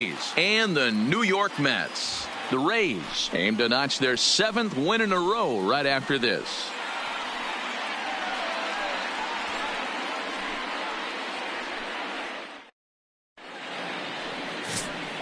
and the New York Mets. The Rays aim to notch their 7th win in a row right after this.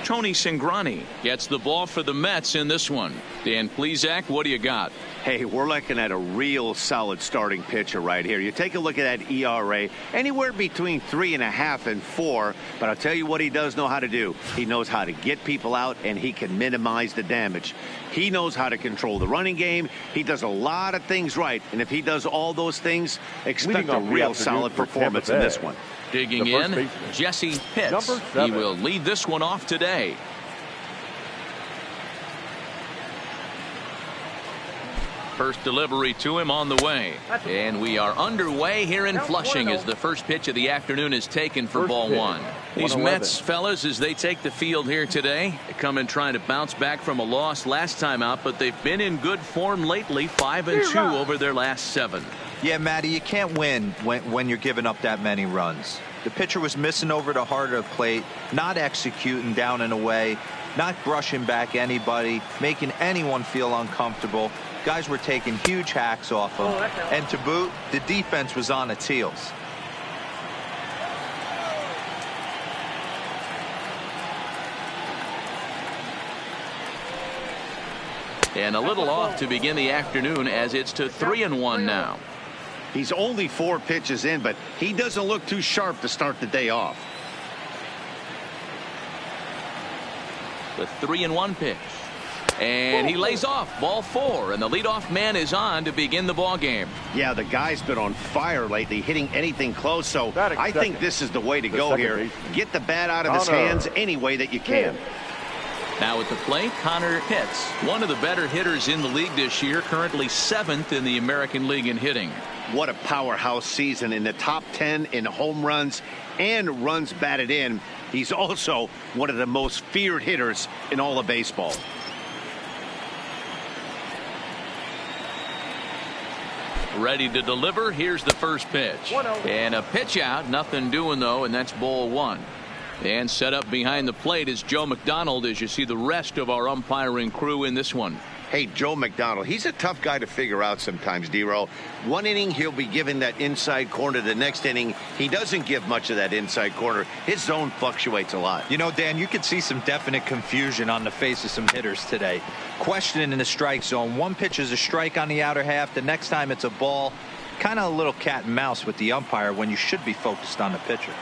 Tony Cingrani gets the ball for the Mets in this one. Dan Plesac, what do you got? Hey, we're looking at a real solid starting pitcher right here. You take a look at that ERA, anywhere between 3.5 and 4. But I'll tell you what he does know how to do. He knows how to get people out, and he can minimize the damage. He knows how to control the running game. He does a lot of things right. And if he does all those things, expect a real solid performance in this one. Digging in, Jesse Pitts. He will lead this one off today. First delivery to him on the way. And we are underway here in Flushing as the first pitch of the afternoon is taken for ball one. These Mets fellas, as they take the field here today, they come in trying to bounce back from a loss last time out, but they've been in good form lately, 5-2 over their last 7. Yeah, Matty, you can't win when you're giving up that many runs. The pitcher was missing over the heart of the plate, not executing down and away, not brushing back anybody, making anyone feel uncomfortable. Guys were taking huge hacks off him. And to boot, the defense was on its heels. And a little off to begin the afternoon as it's to 3-1 now. He's only 4 pitches in, but he doesn't look too sharp to start the day off. The 3-1 pitch. And he lays off ball 4, and the leadoff man is on to begin the ball game. Yeah, the guy's been on fire lately, hitting anything close, so I think this is the way to go here. Get the bat out of his hands any way that you can. Now at the plate, Connor Pitts, one of the better hitters in the league this year, currently 7th in the American League in hitting. What a powerhouse season, in the top 10 in home runs and runs batted in. He's also one of the most feared hitters in all of baseball. Ready to deliver. Here's the first pitch. And a pitch out. Nothing doing, though, and that's ball 1. And set up behind the plate is Joe McDonald as you see the rest of our umpiring crew in this one. Hey, Joe McDonald, he's a tough guy to figure out sometimes, D-Row. One inning, he'll be giving that inside corner. The next inning, he doesn't give much of that inside corner. His zone fluctuates a lot. You know, Dan, you could see some definite confusion on the face of some hitters today. Questioning in the strike zone. One pitch is a strike on the outer half. The next time it's a ball. Kind of a little cat and mouse with the umpire when you should be focused on the pitcher.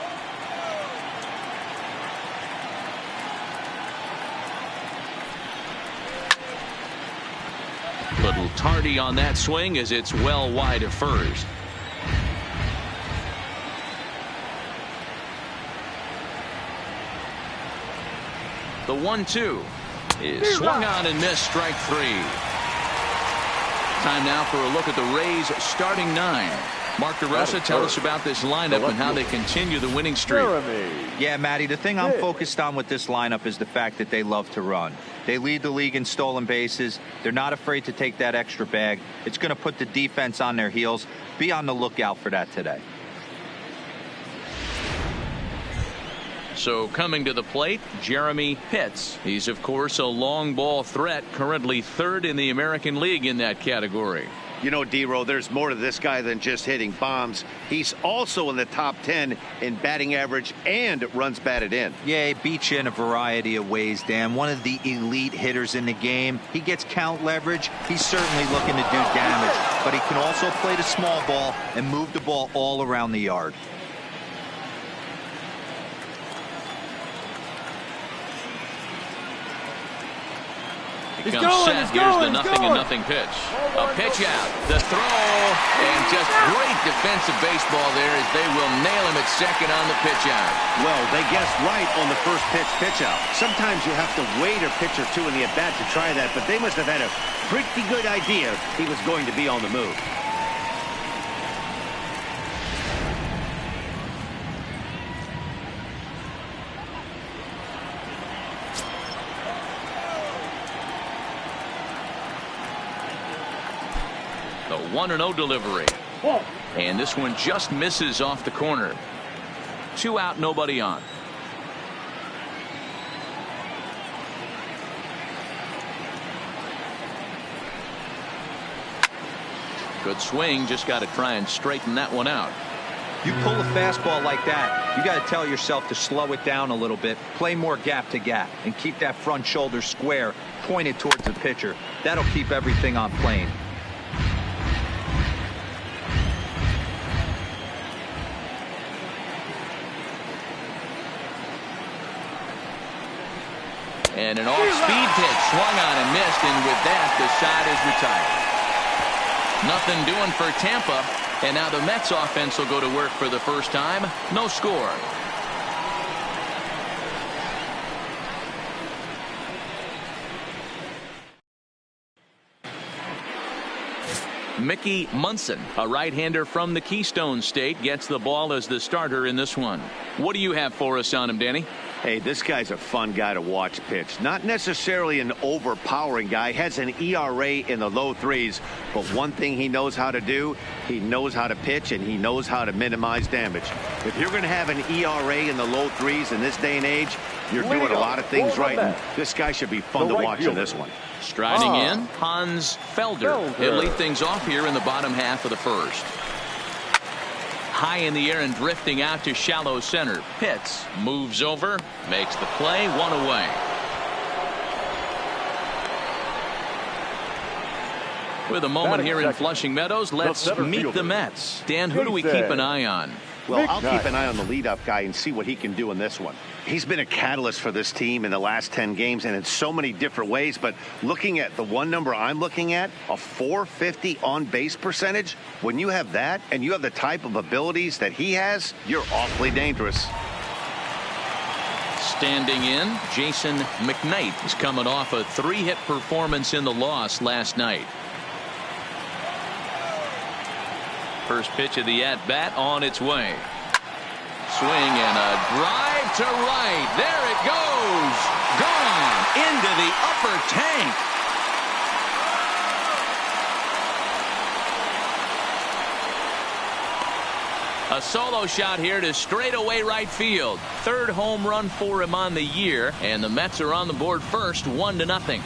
Little tardy on that swing as it's well wide of first. The 1-2 is swung on and missed, strike 3. Time now for a look at the Rays starting 9. Mark DeRosa, tell us about this lineup and how they continue the winning streak. Yeah, Matty, the thing I'm focused on with this lineup is the fact that they love to run. They lead the league in stolen bases. They're not afraid to take that extra bag. It's going to put the defense on their heels. Be on the lookout for that today. So coming to the plate, Jeremy Pitts. He's, of course, a long ball threat, currently 3rd in the American League in that category. You know, D-Row, there's more to this guy than just hitting bombs. He's also in the top 10 in batting average and runs batted in. Yeah, he beats you in a variety of ways, Dan. One of the elite hitters in the game. He gets count leverage. He's certainly looking to do damage, but he can also play the small ball and move the ball all around the yard. Comes set. Here's the nothing pitch. A pitch out. The throw. And just great defensive baseball there as they will nail him at second on the pitch out. Well, they guessed right on the first pitch out. Sometimes you have to wait a pitch or two in the at-bat to try that, but they must have had a pretty good idea he was going to be on the move. The 1-0 delivery. And this one just misses off the corner. 2 out, nobody on. Good swing, just got to try and straighten that one out. You pull a fastball like that, you got to tell yourself to slow it down a little bit, play more gap to gap, and keep that front shoulder square, pointed towards the pitcher. That'll keep everything on plane. And an off-speed pitch swung on and missed, and with that, the side is retired. Nothing doing for Tampa, and now the Mets offense will go to work for the first time. No score. Mickey Munson, a right-hander from the Keystone State, gets the ball as the starter in this one. What do you have for us on him, Danny? Hey, this guy's a fun guy to watch pitch. Not necessarily an overpowering guy. Has an ERA in the low threes. But one thing he knows how to do, he knows how to pitch, and he knows how to minimize damage. If you're going to have an ERA in the low threes in this day and age, you're doing a lot of things right. And this guy should be fun to watch in this one. Striding in, Hans Felder. He'll lead things off here in the bottom half of the first. High in the air and drifting out to shallow center. Pitts moves over, makes the play, one away. With a moment here in Flushing Meadows, let's meet the Mets. Dan, who do we keep an eye on? Well, I'll keep an eye on the leadoff guy and see what he can do in this one. He's been a catalyst for this team in the last 10 games and in so many different ways. But looking at the one number I'm looking at, a .450 on base percentage, when you have that and you have the type of abilities that he has, you're awfully dangerous. Standing in, Jason McKnight is coming off a 3-hit performance in the loss last night. First pitch of the at-bat on its way. Swing and a drive to right. There it goes. Gone into the upper tank. A solo shot here to straightaway right field. Third home run for him on the year, and the Mets are on the board first, 1-0.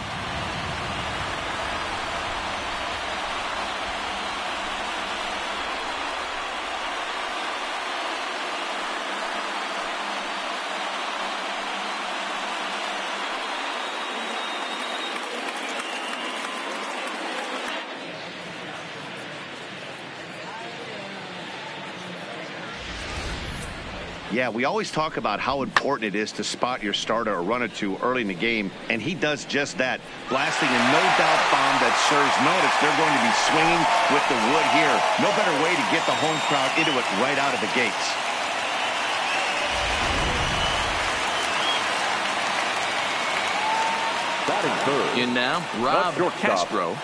Yeah, we always talk about how important it is to spot your starter or run it to early in the game, and he does just that, blasting a no-doubt bomb that serves notice. They're going to be swinging with the wood here. No better way to get the home crowd into it right out of the gates. Batting third. In now, Rob Castro,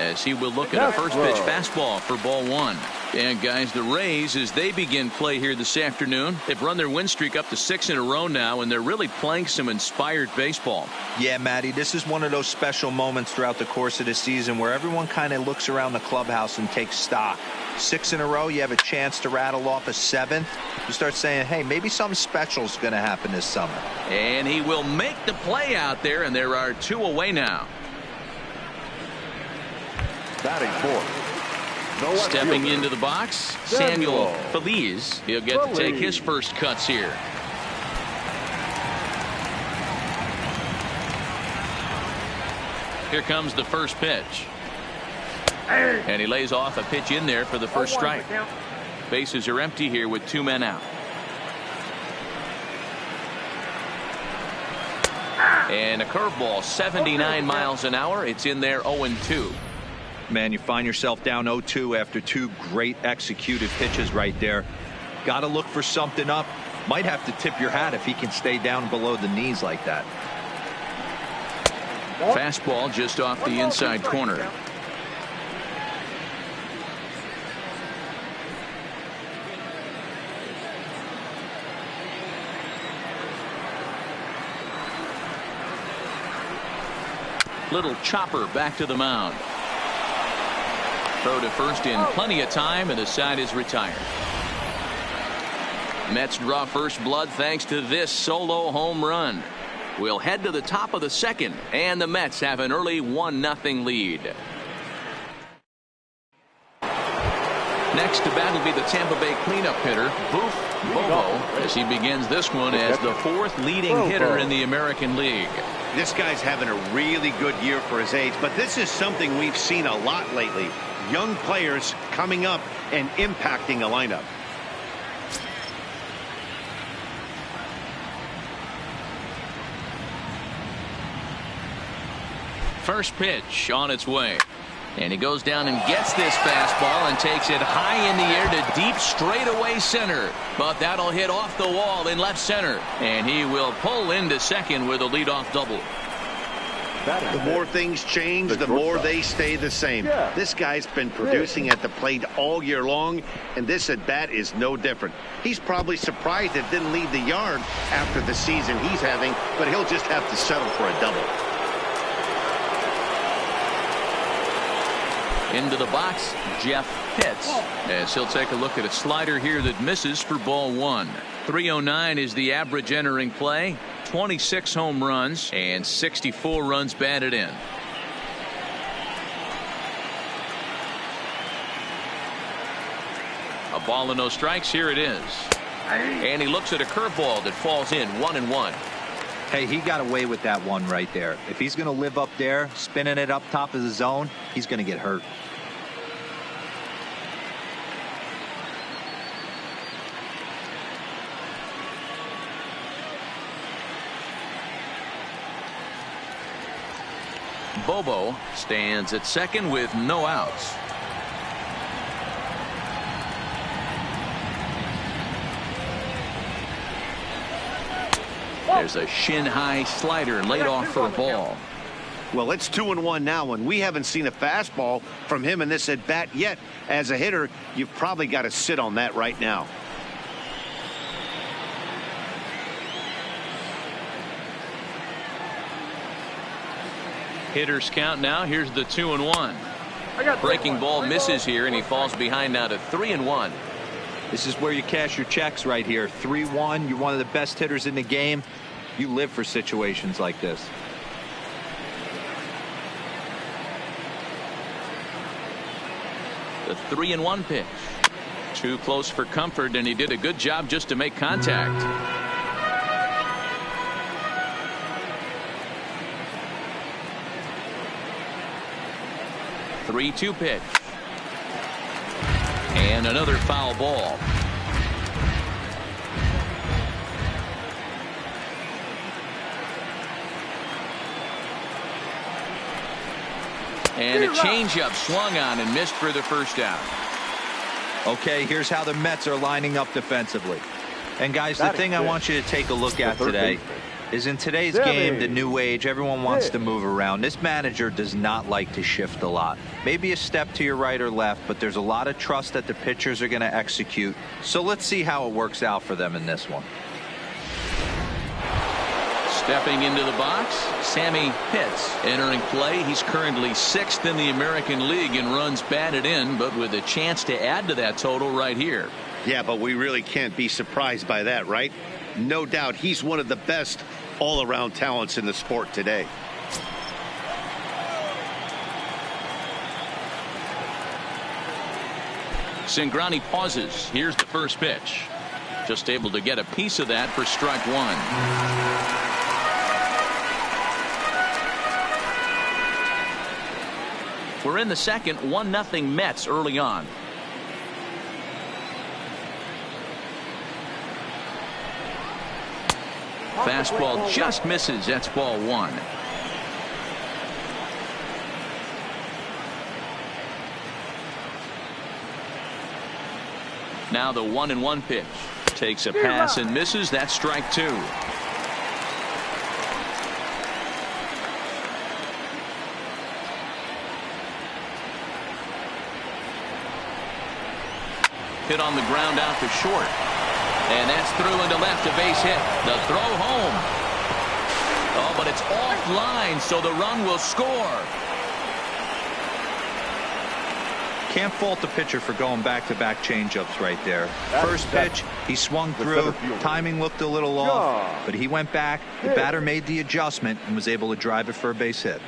as he will look at a first pitch fastball for ball one. And guys, the Rays, as they begin play here this afternoon, they've run their win streak up to 6 in a row now, and they're really playing some inspired baseball. Yeah, Matty, this is one of those special moments throughout the course of the season where everyone kind of looks around the clubhouse and takes stock. 6 in a row, you have a chance to rattle off a 7th. You start saying, hey, maybe something special is going to happen this summer. And he will make the play out there, and there are 2 away now. Batting fourth. Stepping into the box, Samuel Feliz. He'll get to take his first cuts here. Here comes the first pitch. And he lays off a pitch in there for the first strike. Bases are empty here with 2 men out. And a curveball, 79 miles an hour. It's in there, 0-2. Man, you find yourself down 0-2 after 2 great executed pitches right there. Got to look for something up. Might have to tip your hat if he can stay down below the knees like that. Fastball just off the inside corner. Little chopper back to the mound. Throw to first in plenty of time, and the side is retired. Mets draw first blood thanks to this solo home run. We'll head to the top of the second, and the Mets have an early 1-0 lead. Next to bat will be the Tampa Bay cleanup hitter, Boof Bobo, as he begins this one as the 4th leading hitter in the American League. This guy's having a really good year for his age, but this is something we've seen a lot lately. Young players coming up and impacting a lineup. First pitch on its way. And he goes down and gets this fastball and takes it high in the air to deep straightaway center. But that'll hit off the wall in left center. And he will pull into second with a leadoff double. The more things change, the more they stay the same. This guy's been producing at the plate all year long, and this at bat is no different. He's probably surprised it didn't leave the yard after the season he's having, but he'll just have to settle for a double. Into the box, Jeff Pitts, as he'll take a look at a slider here that misses for ball 1. 309 is the average entering play. 26 home runs and 64 runs batted in. A ball and no strikes. Here it is. And he looks at a curveball that falls in 1-1. Hey, he got away with that one right there. If he's going to live up there, spinning it up top of the zone, he's going to get hurt. Bobo stands at second with no outs. There's a shin-high slider laid off for a ball. Well, it's 2-1 now, and we haven't seen a fastball from him in this at bat yet. As a hitter, you've probably got to sit on that right now. Hitters count now. Here's the 2-1. Breaking ball misses here, and he falls behind now to 3-1. This is where you cash your checks right here. 3-1. You're one of the best hitters in the game. You live for situations like this. The 3-1 pitch. Too close for comfort, and he did a good job just to make contact. 3-2 pitch. And another foul ball. And a changeup swung on and missed for the first out. Okay, here's how the Mets are lining up defensively. And guys, the thing I want you to take a look at today is in today's game, the new age, everyone wants to move around. This manager does not like to shift a lot. Maybe a step to your right or left, but there's a lot of trust that the pitchers are going to execute. So let's see how it works out for them in this one. Stepping into the box, Sammy Pitts entering play. He's currently 6th in the American League in runs batted in, but with a chance to add to that total right here. Yeah, but we really can't be surprised by that, right? No doubt he's one of the best all-around talents in the sport today. Cingrani pauses. Here's the first pitch. Just able to get a piece of that for strike one. We're in the second, 1-0 Mets early on. Fastball just misses. That's ball one. Now the 1-1 pitch. Takes a pass and misses. That's strike two. Hit on the ground out to short. And that's through into left, a base hit. The throw home. Oh, but it's offline, so the run will score. Can't fault the pitcher for going back-to-back changeups right there. First pitch, he swung through. Timing looked a little off, but he went back. The batter made the adjustment and was able to drive it for a base hit.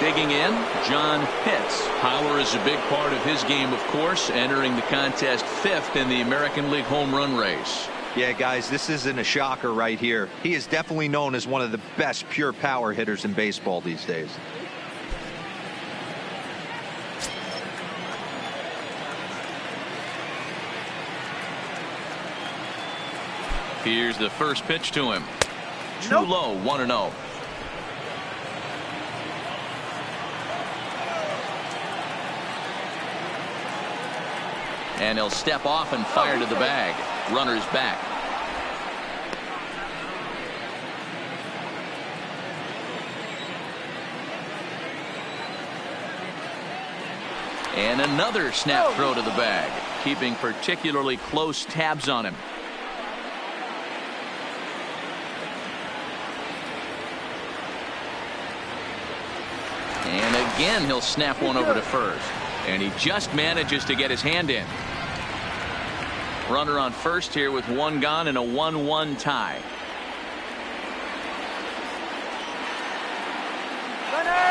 Digging in, John Pitts. Power is a big part of his game, of course, entering the contest 5th in the American League home run race. Yeah, guys, this isn't a shocker right here. He is definitely known as one of the best pure power hitters in baseball these days. Here's the first pitch to him. Too low, 1-0. And he'll step off and fire to the bag. Runner's back. And another snap throw to the bag, keeping particularly close tabs on him. And again, he'll snap one over to first. And he just manages to get his hand in. Runner on first here with one gone and a 1-1 tie.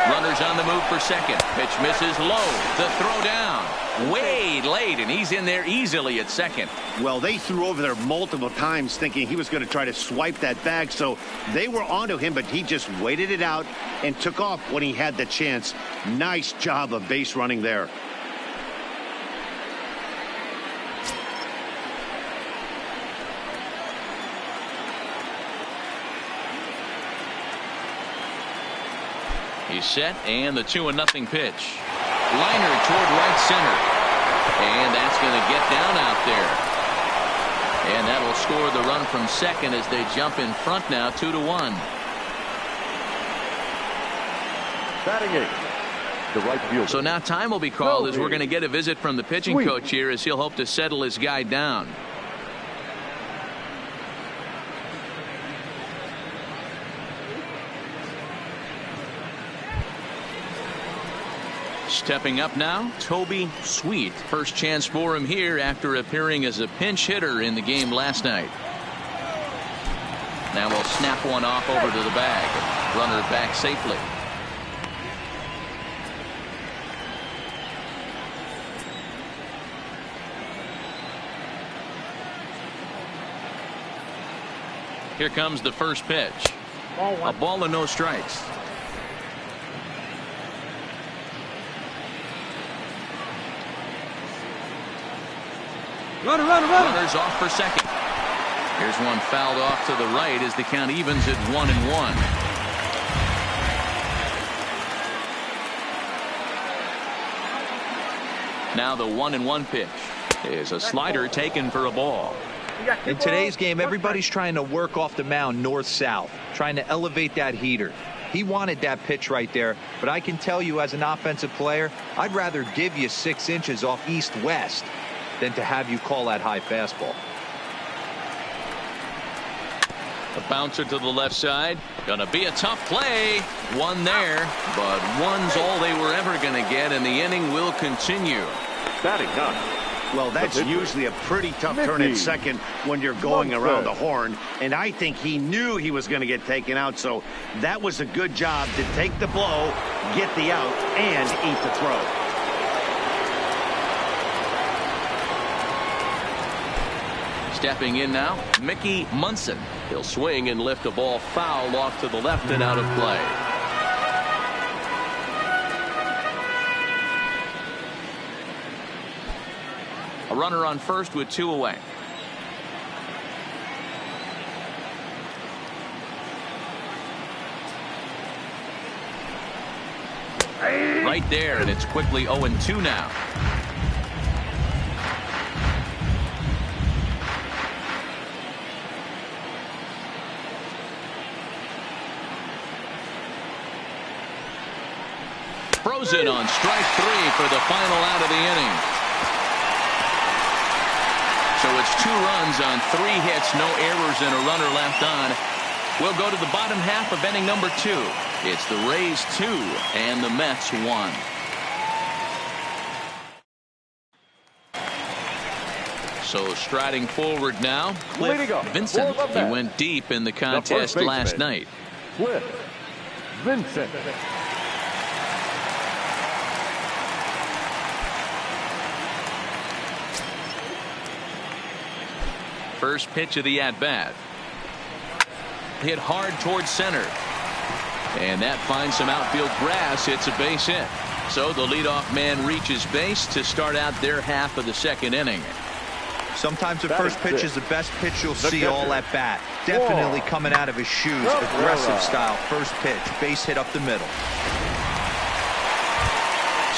Runner's on the move for second. Pitch misses low. The throw down. Way late, and he's in there easily at second. Well, they threw over there multiple times thinking he was going to try to swipe that bag, so they were onto him, but he just waited it out and took off when he had the chance. Nice job of base running there. He's set, and the 2-0 pitch. Liner toward right center. And that's going to get down out there. And that'll score the run from second as they jump in front now, 2-1. Batting 8, the right fielder. So now time will be called as we're going to get a visit from the pitching coach here as he'll hope to settle his guy down. Stepping up now, Toby Sweet. First chance for him here after appearing as a pinch hitter in the game last night. Now we'll snap one off over to the bag. Runner back safely. Here comes the first pitch. A ball and no strikes. Runner's off for second. Here's one fouled off to the right as the count evens at 1-1. Now the 1-1 pitch is a slider taken for a ball. In today's game, everybody's trying to work off the mound north-south, trying to elevate that heater. He wanted that pitch right there, but I can tell you as an offensive player, I'd rather give you 6 inches off east-west than to have you call that high fastball. A bouncer to the left side. Gonna be a tough play. One there, but one's all they were ever gonna get, and the inning will continue. Batting 9. Well, that's usually a pretty tough turn at second when you're going around the horn, and I think he knew he was going to get taken out, so that was a good job to take the blow, get the out, and eat the throw. Stepping in now, Mickey Munson. He'll swing and lift a ball foul off to the left and out of play. A runner on first with 2 away. Right there, and it's quickly 0-2 now. Frozen on strike 3 for the final out of the inning. So it's 2 runs on 3 hits, no errors, and a runner left on. We'll go to the bottom half of inning number 2. It's the Rays 2 and the Mets 1. So striding forward now, Cliff Vincent. He went deep in the contest last night. Cliff Vincent. First pitch of the at-bat. Hit hard towards center. And that finds some outfield grass. It's a base hit. So the leadoff man reaches base to start out their half of the second inning. Sometimes the first pitch is the best pitch you'll see all at bat. Definitely coming out of his shoes. Aggressive style. First pitch. Base hit up the middle.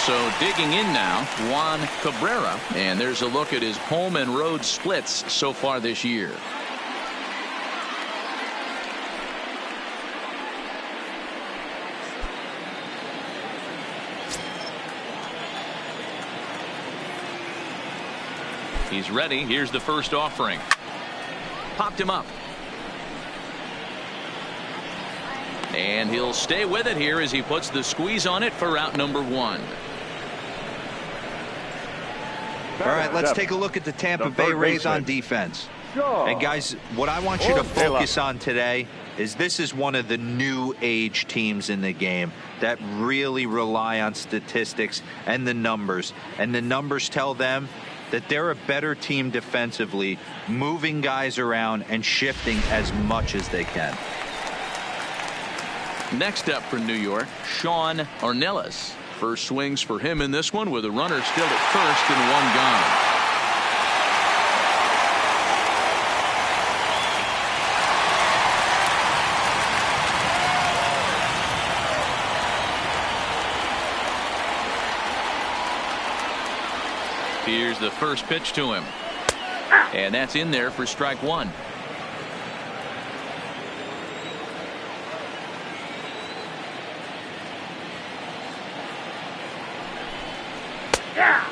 So digging in now, Juan Cabrera. And there's a look at his home and road splits so far this year. He's ready. Here's the first offering. Popped him up. And he'll stay with it here as he puts the squeeze on it for out number 1. All right, let's take a look at the Tampa Bay Rays on defense. And guys, what I want you to focus on today is this is one of the new age teams in the game that really rely on statistics and the numbers. And the numbers tell them that they're a better team defensively, moving guys around and shifting as much as they can. Next up for New York, Sean Ornelas. First swings for him in this one with a runner still at first and 1 gone. Here's the first pitch to him. And that's in there for strike 1.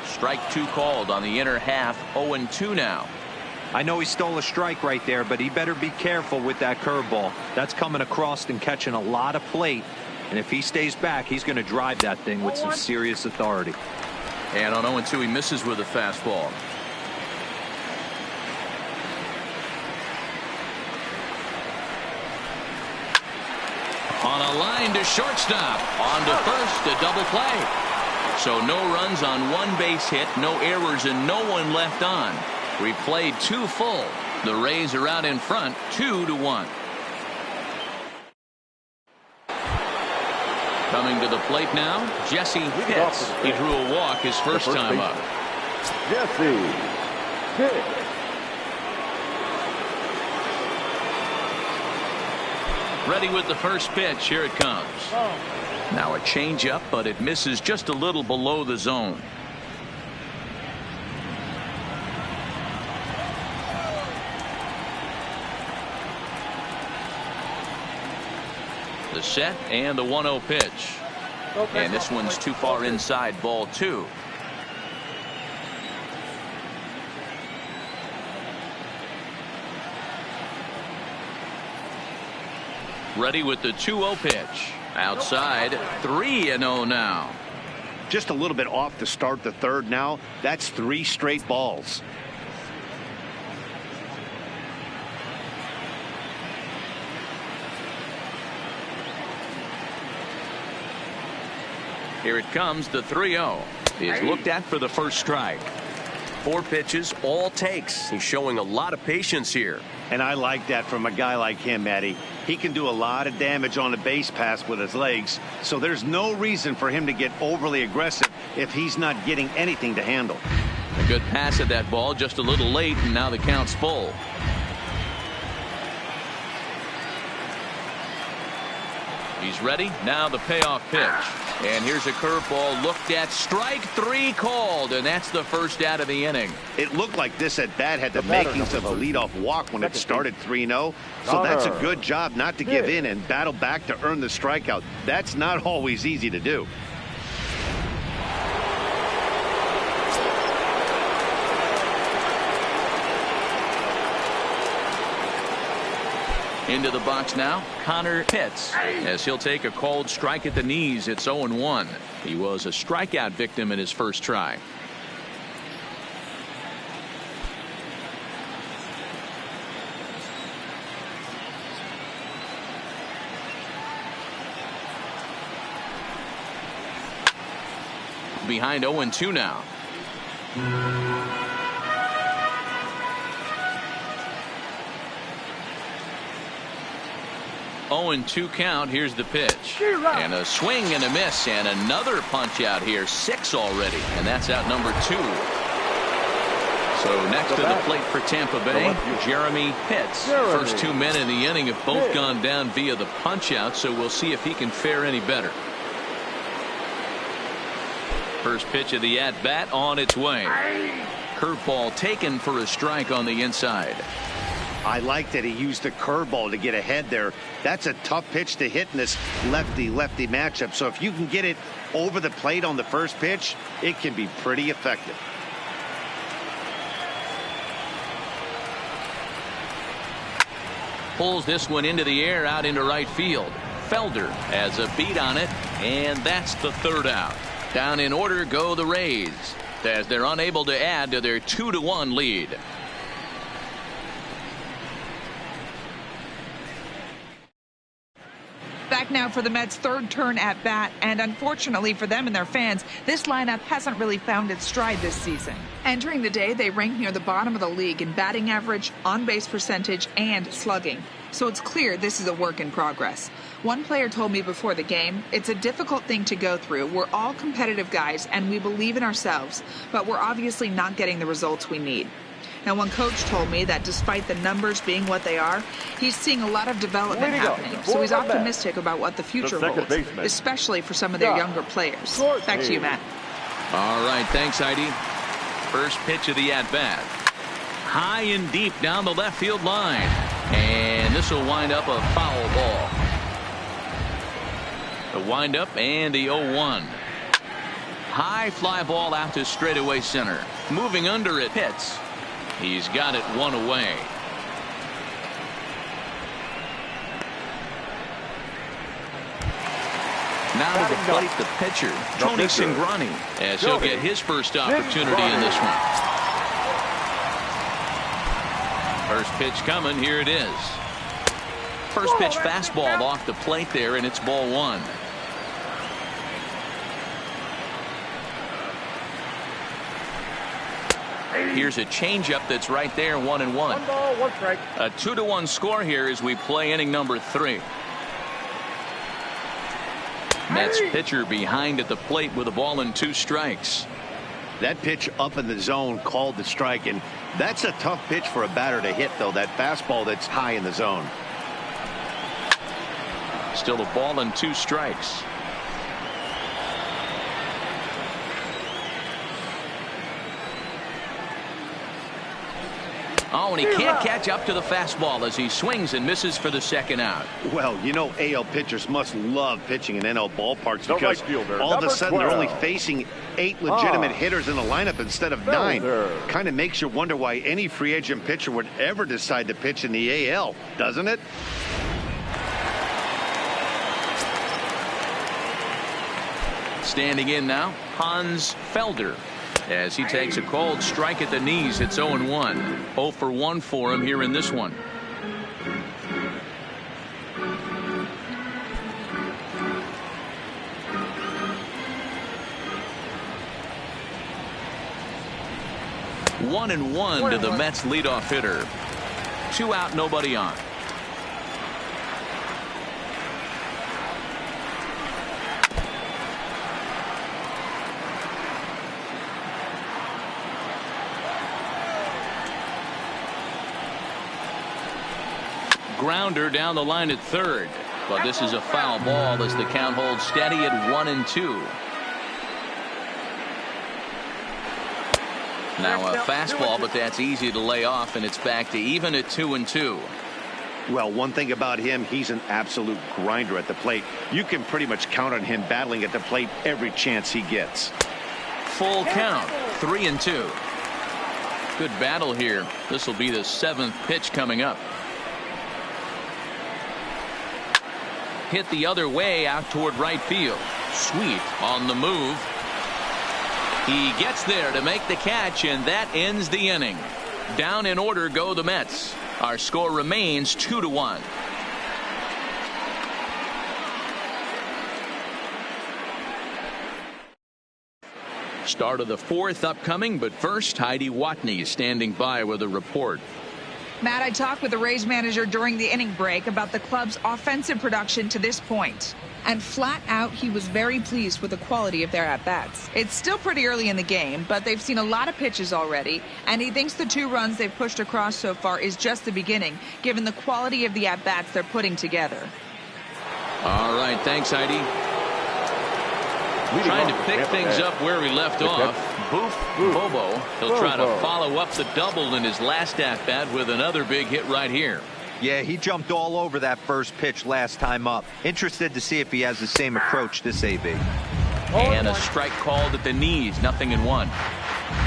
Strike 2 called on the inner half. 0-2 now. I know he stole a strike right there, but he better be careful with that curveball. That's coming across and catching a lot of plate. And if he stays back, he's going to drive that thing with some serious authority. And on 0-2, he misses with a fastball. On a line to shortstop. On to first, a double play. So no runs on 1 base hit, no errors, and no one left on. We played 2 full. The Rays are out in front, 2-1. Coming to the plate now, Jesse Pitts. He drew a walk his first time up. Jesse Pitts. Ready with the first pitch. Here it comes. Now a changeup, but it misses just a little below the zone. The set and the 1-0 pitch. And this one's too far inside, ball 2. Ready with the 2-0 pitch. Outside, 3-0 now. Just a little bit off to start the third now. That's 3 straight balls. Here it comes, the 3-0. Is looked at for the first strike. 4 pitches, all takes. He's showing a lot of patience here. And I like that from a guy like him, Eddie. He can do a lot of damage on a base pass with his legs, so there's no reason for him to get overly aggressive if he's not getting anything to handle. A good pass at that ball, just a little late, and now the count's full. He's ready. Now the payoff pitch. And here's a curveball looked at. Strike 3 called, and that's the first out of the inning. It looked like this at bat had the makings of a leadoff walk when it started 3-0. So that's a good job not to give in and battle back to earn the strikeout. That's not always easy to do. Into the box now, Connor Pitts, as he'll take a called strike at the knees. It's 0-1. He was a strikeout victim in his first try. Behind 0-2 now. 0-2 count. Here's the pitch. And a swing and a miss, and another punch out here. 6 already, and that's out number 2. So next to the plate for Tampa Bay, Jeremy Pitts. First 2 men in the inning have both gone down via the punch out, so we'll see if he can fare any better. First pitch of the at-bat on its way. Curveball taken for a strike on the inside. I like that he used the curveball to get ahead there. That's a tough pitch to hit in this lefty-lefty matchup. So if you can get it over the plate on the first pitch, it can be pretty effective. Pulls this one into the air out into right field. Felder has a beat on it, and that's the 3rd out. Down in order go the Rays, as they're unable to add to their 2-1 lead. Back now for the Mets' 3rd turn at bat, and unfortunately for them and their fans, this lineup hasn't really found its stride this season. Entering the day, they rank near the bottom of the league in batting average, on-base percentage, and slugging. So it's clear this is a work in progress. One player told me before the game, it's a difficult thing to go through. We're all competitive guys, and we believe in ourselves, but we're obviously not getting the results we need. Now, one coach told me that despite the numbers being what they are, he's seeing a lot of development happening. So he's optimistic about what the future holds, especially for some of their younger players. Back to you, Matt. All right, thanks, Heidi. First pitch of the at-bat. High and deep down the left field line. And this will wind up a foul ball. The windup and the 0-1. High fly ball out to straightaway center. Moving under it, Pitts. He's got it 1 away. Now to the plate, the pitcher, Tony Cingrani, as he'll get his first opportunity in this one. First pitch coming. Here it is. First pitch fastball off the plate there, and it's ball 1. Here's a changeup that's right there, 1-1. 1 ball, 1 strike. A 2-1 score here as we play inning number 3. Mets pitcher behind at the plate with a ball and 2 strikes. That pitch up in the zone called the strike, and that's a tough pitch for a batter to hit, though, that fastball that's high in the zone. Still a ball and 2 strikes. Oh, and he can't catch up to the fastball as he swings and misses for the 2nd out. Well, you know, AL pitchers must love pitching in NL ballparks because all of a sudden 12. they're only facing 8 legitimate hitters in the lineup instead of 9. Kind of makes you wonder why any free agent pitcher would ever decide to pitch in the AL, doesn't it? Standing in now, Hans Felder, as he takes a cold strike at the knees. It's 0-1. 0 for 1 for him here in this one. One and one to the Mets leadoff hitter. 2 out, nobody on. Grounder down the line at 3rd, but this is a foul ball as the count holds steady at 1-2. Now a fastball, but that's easy to lay off, and it's back to even at 2-2. Well, one thing about him, he's an absolute grinder at the plate. You can pretty much count on him battling at the plate every chance he gets. Full count, 3-2. Good battle here. This will be the 7th pitch coming up. Hit the other way out toward right field. Sweet on the move. He gets there to make the catch, and that ends the inning. Down in order go the Mets. Our score remains 2-1. Start of the 4th upcoming, but first Heidi Watney standing by with a report. Matt, I talked with the Rays manager during the inning break about the club's offensive production to this point. And flat out, he was very pleased with the quality of their at-bats. It's still pretty early in the game, but they've seen a lot of pitches already, and he thinks the 2 runs they've pushed across so far is just the beginning, given the quality of the at-bats they're putting together. All right, thanks, Heidi. Trying to pick things up where he left off. Bobo. He'll try to follow up the double in his last at-bat with another big hit right here. Yeah, he jumped all over that first pitch last time up. Interested to see if he has the same approach this AB. And a strike called at the knees, 0-1.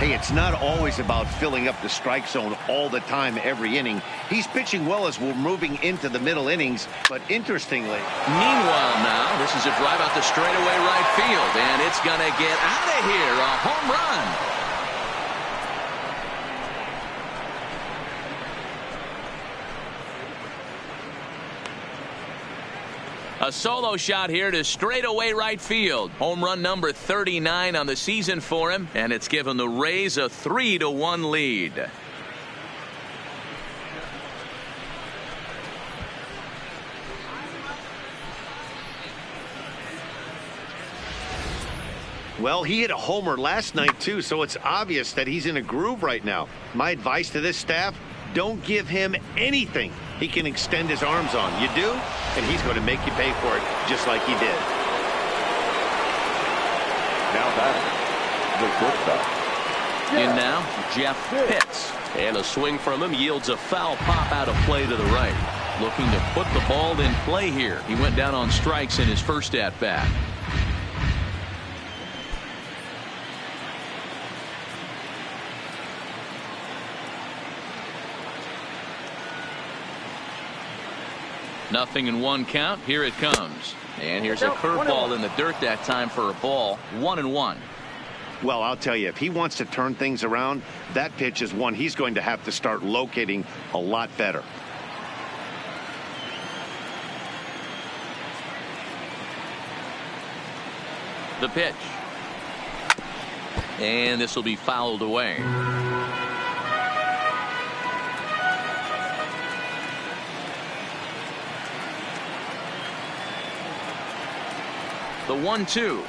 Hey, it's not always about filling up the strike zone all the time every inning. He's pitching well as we're moving into the middle innings, but interestingly. Meanwhile now, this is a drive out the straightaway right field, and it's going to get out of here. A home run. A solo shot here to straightaway right field. Home run number 39 on the season for him, and it's given the Rays a 3-1 lead. Well, he hit a homer last night, too, so it's obvious that he's in a groove right now. My advice to this staff, don't give him anything he can extend his arms on. You do, and he's going to make you pay for it just like he did. Now batting, the shortstop. In now, Jeff Pitts. And a swing from him yields a foul pop out of play to the right. Looking to put the ball in play here. He went down on strikes in his first at-bat. Nothing in 1 count. Here it comes. And here's a curveball in the dirt that time for a ball. 1-1. Well, I'll tell you, if he wants to turn things around, that pitch is one he's going to have to start locating a lot better. The pitch. And this will be fouled away. The 1-2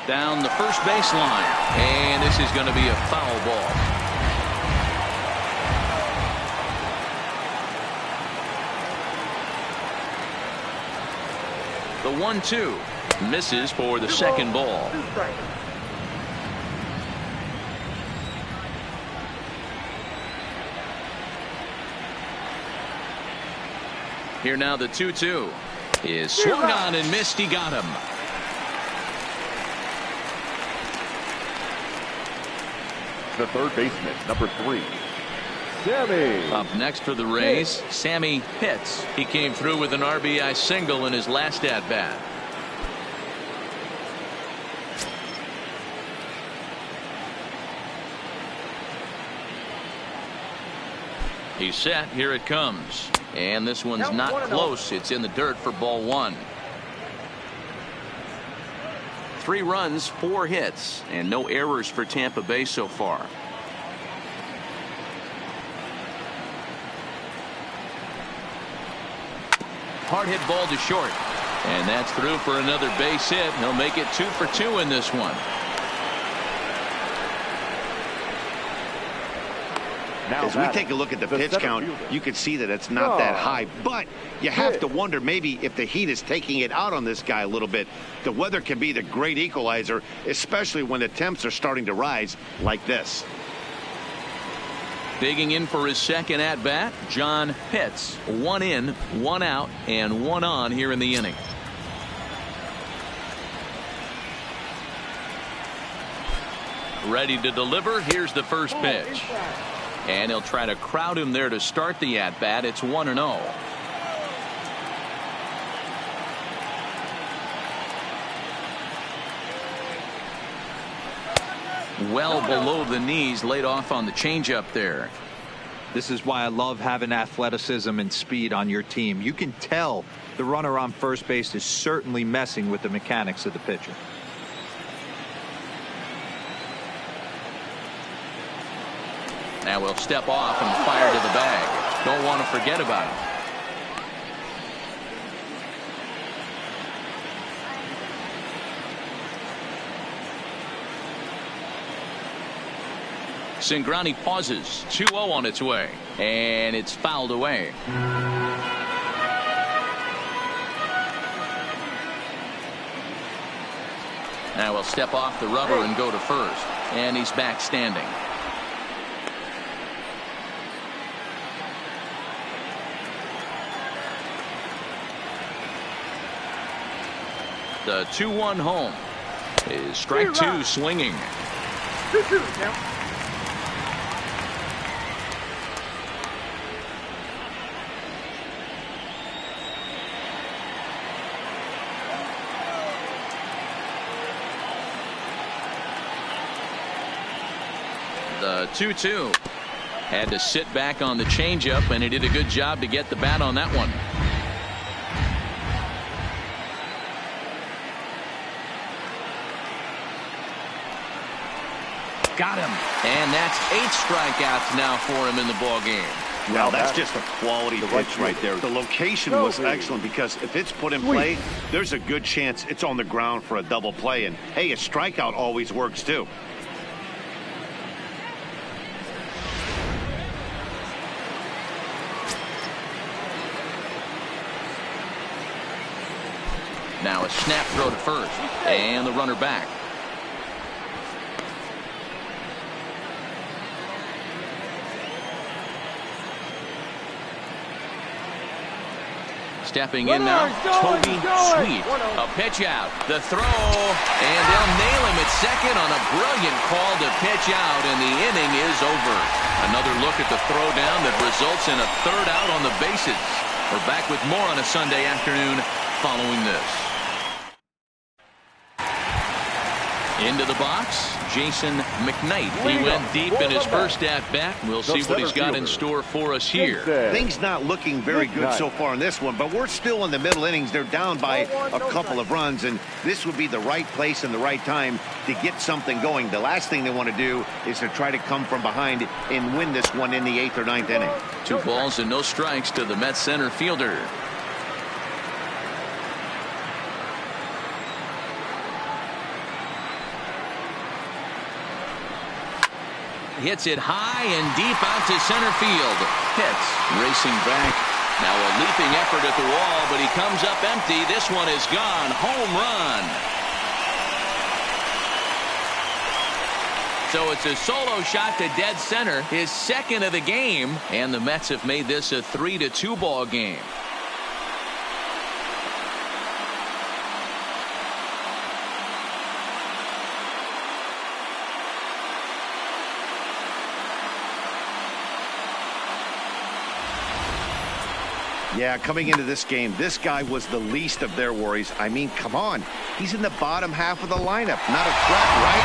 down the first baseline, and this is going to be a foul ball. The 1-2 misses for the second ball. Here now the 2-2 is swung on and missed. He got him. The third baseman, number 3, Sammy. Up next for the Rays, Sammy Pitts. He came through with an RBI single in his last at-bat. He's set. Here it comes. And this one's not close. It's in the dirt for ball 1. 3 runs, 4 hits, and no errors for Tampa Bay so far. Hard hit ball to short. And that's through for another base hit. He'll make it 2 for 2 in this one. Now as we take a look at the pitch count, you can see that it's not that high, but you have to wonder maybe if the heat is taking it out on this guy a little bit. The weather can be the great equalizer, especially when the temps are starting to rise like this. Digging in for his second at bat, John Pitts. 1 in, 1 out, and 1 on here in the inning. Ready to deliver. Here's the first pitch. And he'll try to crowd him there to start the at-bat. It's 1-0. Well below the knees, laid off on the changeup there. This is why I love having athleticism and speed on your team. You can tell the runner on first base is certainly messing with the mechanics of the pitcher. Now we'll step off and fire to the bag. Don't want to forget about him. Cingrani pauses. 2-0 on its way. And it's fouled away. Now he'll step off the rubber and go to first. And he's back standing. The 2-1 home is strike two swinging. 2-2 count. The 2-2 had to sit back on the changeup, and he did a good job to get the bat on that one. Got him. And that's 8 strikeouts now for him in the ball game. Well, that's just a quality pitch right there. The location was excellent because if it's put in play, there's a good chance it's on the ground for a double play. And, hey, a strikeout always works, too. Now a snap throw to first. And the runner back. Stepping in now, Toby Sweet. A pitch out, the throw, and they'll nail him at second on a brilliant call to pitch out, and the inning is over. Another look at the throw down that results in a third out on the bases. We're back with more on a Sunday afternoon following this. Into the box, Jason McKnight. He went deep in his first at-bat. We'll see what he's got in store for us here. Things not looking very good so far in this one, but we're still in the middle innings. They're down by a couple of runs, and this would be the right place and the right time to get something going. The last thing they want to do is to try to come from behind and win this one in the 8th or 9th inning. 2 balls and no strikes to the Mets center fielder. Hits it high and deep out to center field. Hits. Racing back. Now a leaping effort at the wall, but he comes up empty. This one is gone. Home run. So it's a solo shot to dead center. His second of the game. And the Mets have made this a 3-2 ball game. Yeah, coming into this game, this guy was the least of their worries. I mean, come on. He's in the bottom half of the lineup. Not a threat, right?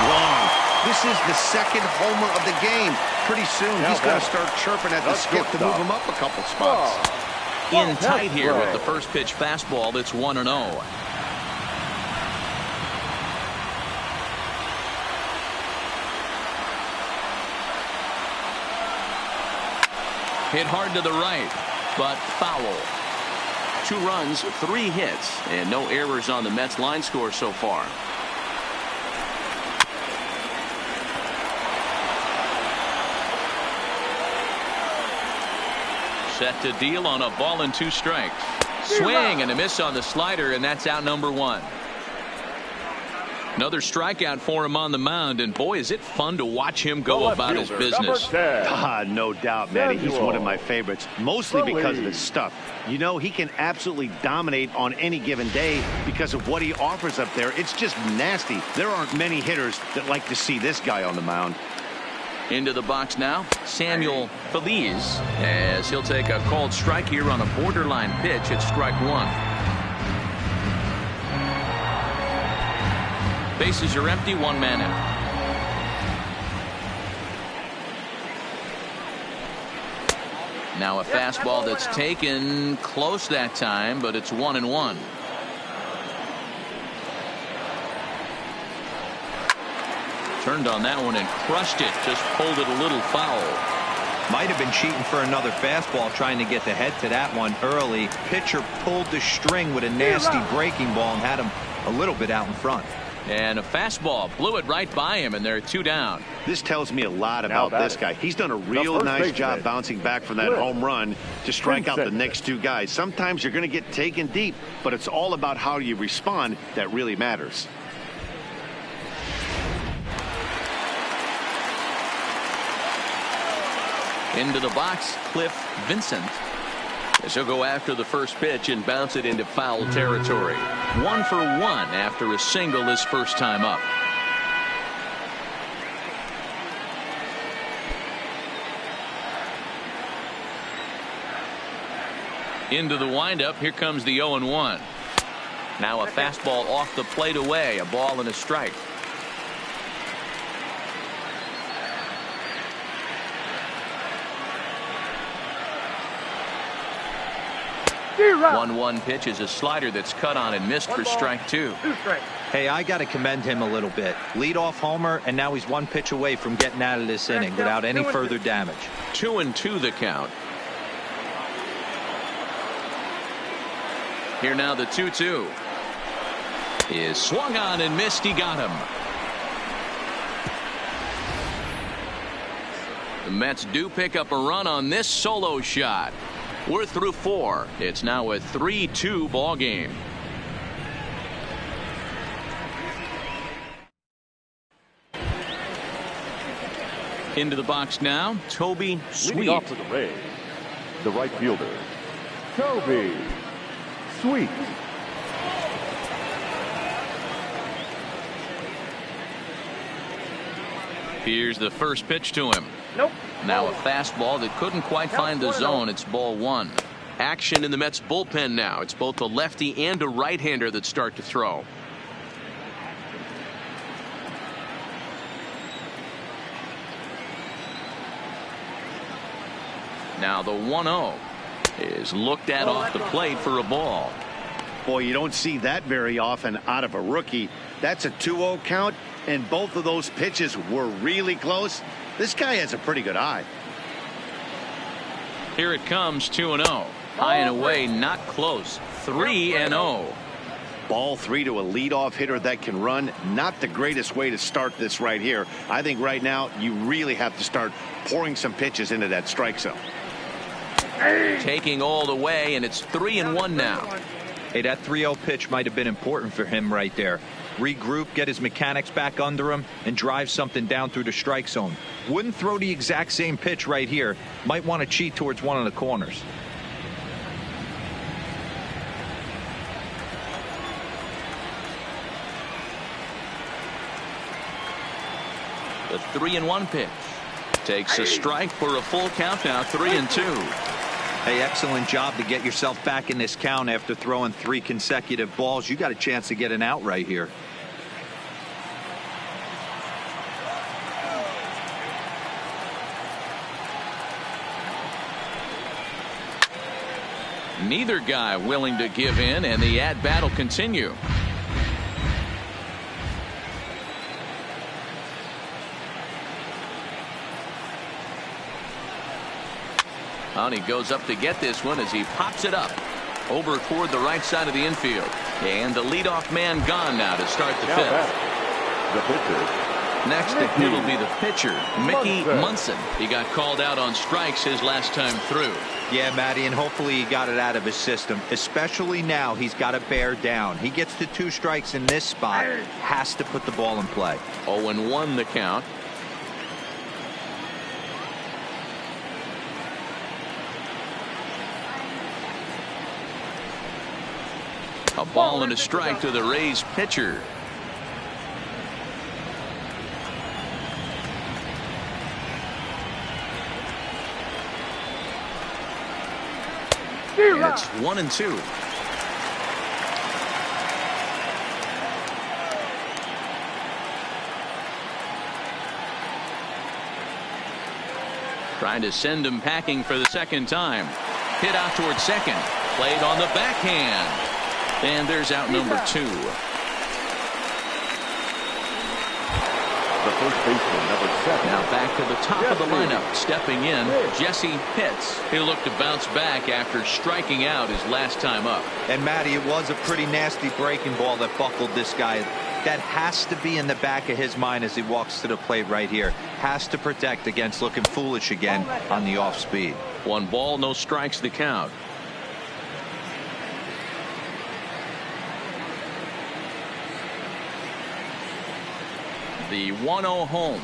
Wrong. This is the second homer of the game. Pretty soon, he's going to start chirping at the skip to move him up a couple spots. In tight here with the first pitch fastball that's 1-0. Hit hard to the right, but foul. 2 runs, 3 hits, and no errors on the Mets line score so far. Set to deal on a ball and 2 strikes. Swing and a miss on the slider, and that's out number 1. Another strikeout for him on the mound, and boy, is it fun to watch him go about his business. No doubt, Matty. He's one of my favorites, mostly because of his stuff. You know, he can absolutely dominate on any given day because of what he offers up there. It's just nasty. There aren't many hitters that like to see this guy on the mound. Into the box now, Samuel Feliz, as he'll take a called strike here on a borderline pitch at strike 1. Bases are empty, 1 man out. Now a fastball that's taken close that time, but it's 1-1. Turned on that one and crushed it. Just pulled it a little foul. Might have been cheating for another fastball, trying to get the head to that one early. Pitcher pulled the string with a nasty breaking ball and had him a little bit out in front. And a fastball blew it right by him, and they're 2 down. This tells me a lot about this guy. He's done a real nice job bouncing back from that home run to strike out the next 2 guys. Sometimes you're going to get taken deep, but it's all about how you respond that really matters. Into the box, Cliff Vincent. He'll go after the first pitch and bounce it into foul territory. 1 for 1 after a single his first time up. Into the windup. Here comes the 0-1. Now a fastball off the plate away. A ball and a strike. One pitch is a slider that's cut on and missed for strike 2. Hey, I got to commend him a little bit. Leadoff homer, and now he's 1 pitch away from getting out of this inning without any further damage. 2-2 the count. Here now the 2-2 is swung on and missed. He got him. The Mets do pick up a run on this solo shot. We're through 4. It's now a 3-2 ball game. Into the box now, Toby Sweet. Leading off for the Rays, the right fielder, Toby Sweet. Here's the first pitch to him. Nope. Now a fastball that couldn't quite find the zone. It's ball 1. Action in the Mets bullpen now. It's both a lefty and a right-hander that start to throw. Now the 1-0 is looked at off the plate for a ball. Boy, you don't see that very often out of a rookie. That's a 2-0 count, and both of those pitches were really close. This guy has a pretty good eye. Here it comes, 2-0. High and away, not close. 3-0. Ball 3 to a leadoff hitter that can run. Not the greatest way to start this right here. I think right now you really have to start pouring some pitches into that strike zone. Taking all the way, and it's 3-1 now. Hey, that 3-0 pitch might have been important for him right there. Regroup, get his mechanics back under him, and drive something down through the strike zone. Wouldn't throw the exact same pitch right here. Might want to cheat towards one of the corners. The 3-1 pitch takes a strike for a full count now. 3-2. Hey, excellent job to get yourself back in this count after throwing 3 consecutive balls. You got a chance to get an out right here. Neither guy willing to give in, and the at-bat will continue. And he goes up to get this one as he pops it up over toward the right side of the infield. And the leadoff man gone now to start the 5th. The pitcher. Next to hit will be the pitcher, Mickey Munson. He got called out on strikes his last time through. Yeah, Matty, and hopefully he got it out of his system. Especially now, he's got to bear down. He gets to 2 strikes in this spot. Has to put the ball in play. 0-1 the count. A ball and a strike to the Rays pitcher. And it's 1-2. Trying to send him packing for the second time. Hit out towards second. Played on the backhand. And there's out number 2. The first baseman, number 7. Now back to the top of the Jesse lineup. Stepping in, Pitts. Jesse Pitts. He'll look to bounce back after striking out his last time up. And Matty, it was a pretty nasty breaking ball that buckled this guy. That has to be in the back of his mind as he walks to the plate right here. Has to protect against looking foolish again on the off speed. 1 ball, no strikes the count. The 1-0 home.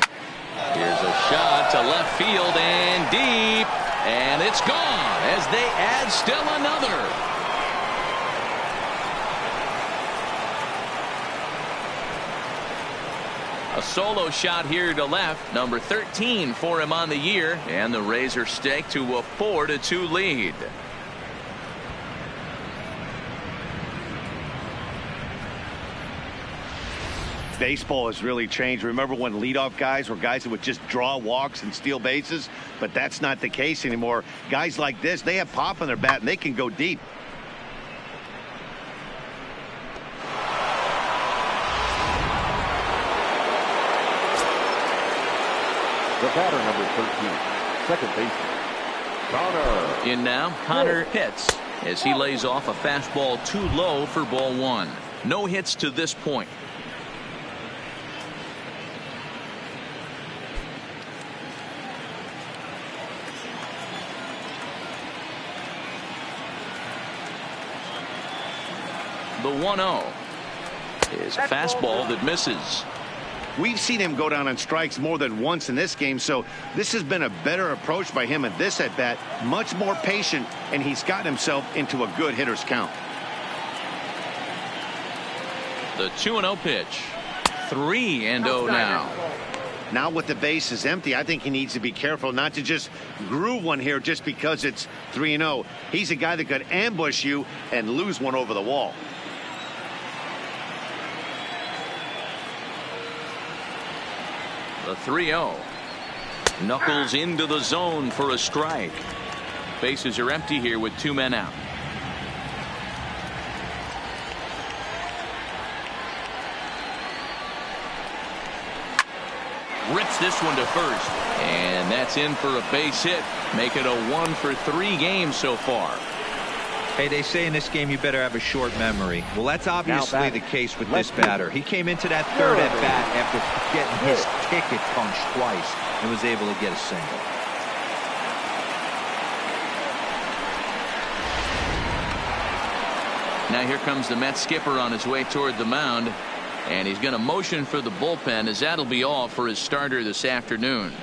Here's a shot to left field and deep, and it's gone as they add still another. A solo shot here to left, number 13 for him on the year, and the Rays are staked to a 4-2 lead. Baseball has really changed. Remember when leadoff guys were guys that would just draw walks and steal bases? But that's not the case anymore. Guys like this, they have pop on their bat and they can go deep. The batter, number 13, second baseman, Connor. In now, Connor Pitts, as he lays off a fastball too low for ball 1. No hits to this point. The 1-0 is a fastball that misses. We've seen him go down on strikes more than once in this game, so this has been a better approach by him at this at bat. Much more patient, and he's gotten himself into a good hitter's count. The 2-0 pitch. 3-0 now. Now with the bases empty, I think he needs to be careful not to just groove one here just because it's 3-0. He's a guy that could ambush you and lose one over the wall. The 3-0. Knuckles into the zone for a strike. Bases are empty here with 2 men out. Rips this one to first. And that's in for a base hit. Make it a 1-for-3 game so far. Hey, they say in this game you better have a short memory. Well, that's obviously the case with this batter. He came into that third at bat after getting his ticket punched twice and was able to get a single. Now here comes the Mets skipper on his way toward the mound, and he's going to motion for the bullpen, as that'll be all for his starter this afternoon.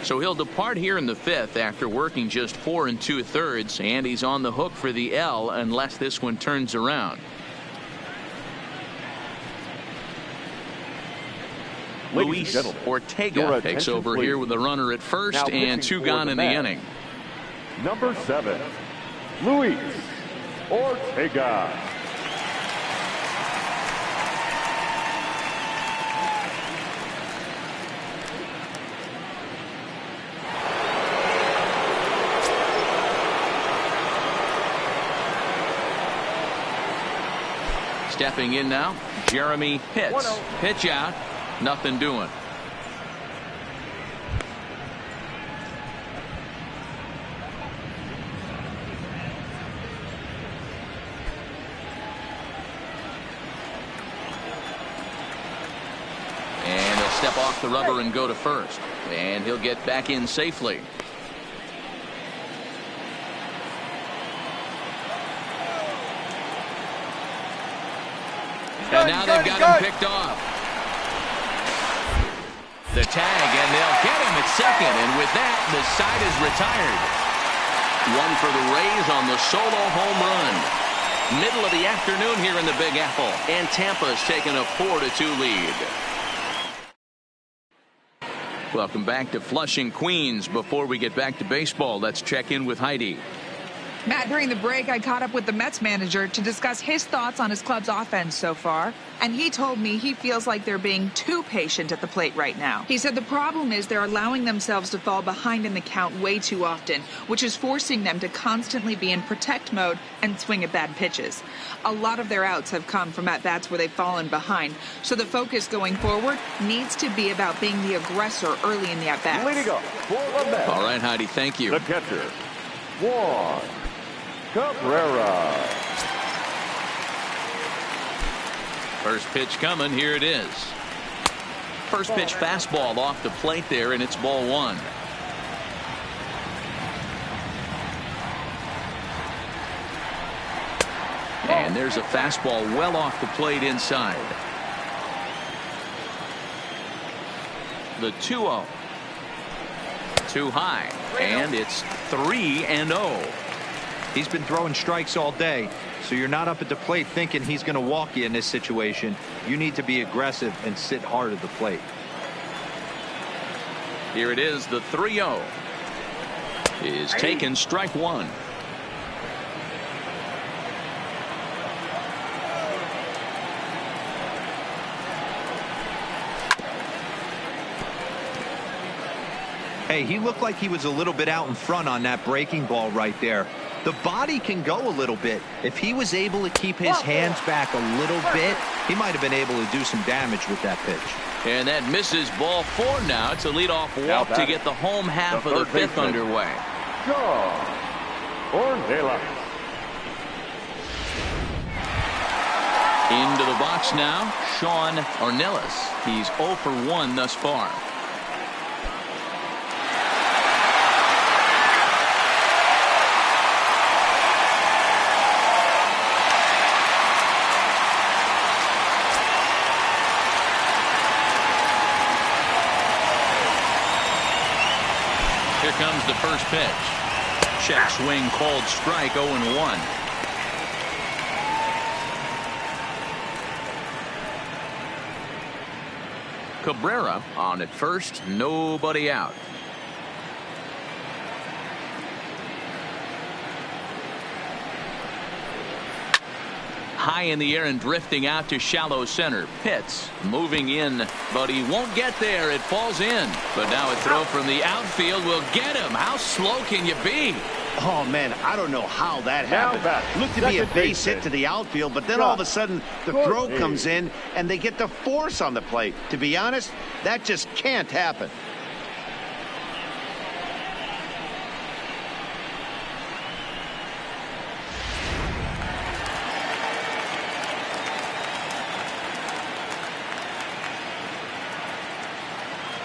So he'll depart here in the 5th after working just 4 2/3, and he's on the hook for the L unless this one turns around. Luis Ortega takes over here with a runner at first and 2 gone in the inning. Number 7, Luis Ortega. Stepping in now, Jeremy Pitts. Pitch out, nothing doing. And he'll step off the rubber and go to first. And he'll get back in safely. And now they've got him picked off. The tag, and they'll get him at second. And with that, the side is retired. 1 for the Rays on the solo home run. Middle of the afternoon here in the Big Apple. And Tampa's taking a 4-2 lead. Welcome back to Flushing, Queens. Before we get back to baseball, let's check in with Heidi. Matt, during the break, I caught up with the Mets manager to discuss his thoughts on his club's offense so far. And he told me he feels like they're being too patient at the plate right now. He said the problem is they're allowing themselves to fall behind in the count way too often, which is forcing them to constantly be in protect mode and swing at bad pitches. A lot of their outs have come from at-bats where they've fallen behind, so the focus going forward needs to be about being the aggressor early in the at-bats. Leading up for the Mets. All right, Heidi, thank you. The catcher, Juan Cabrera. First pitch coming. Here it is. First pitch fastball off the plate there, and it's ball one. And there's a fastball well off the plate inside. The 2-0. Too high, and it's 3-0. He's been throwing strikes all day, so you're not up at the plate thinking he's going to walk you in this situation. You need to be aggressive and sit hard at the plate. Here it is. The 3-0 is taken, strike one. Hey, he looked like he was a little bit out in front on that breaking ball right there. The body can go a little bit. If he was able to keep his hands back a little bit, he might have been able to do some damage with that pitch. And that misses. Ball four now. It's a leadoff walk to get the home half of the fifth underway. Sean Ornelas. Into the box now, Sean Ornelas. He's 0 for 1 thus far. Here comes the first pitch. Check swing called strike, 0-1. Cabrera on at first, nobody out. High in the air and drifting out to shallow center. Pitts moving in, but he won't get there. It falls in. But now a throw from the outfield will get him. How slow can you be? Oh, man, I don't know how that happened. Looked to be a base hit to the outfield, but then all of a sudden the throw comes in and they get the force on the plate. To be honest, that just can't happen.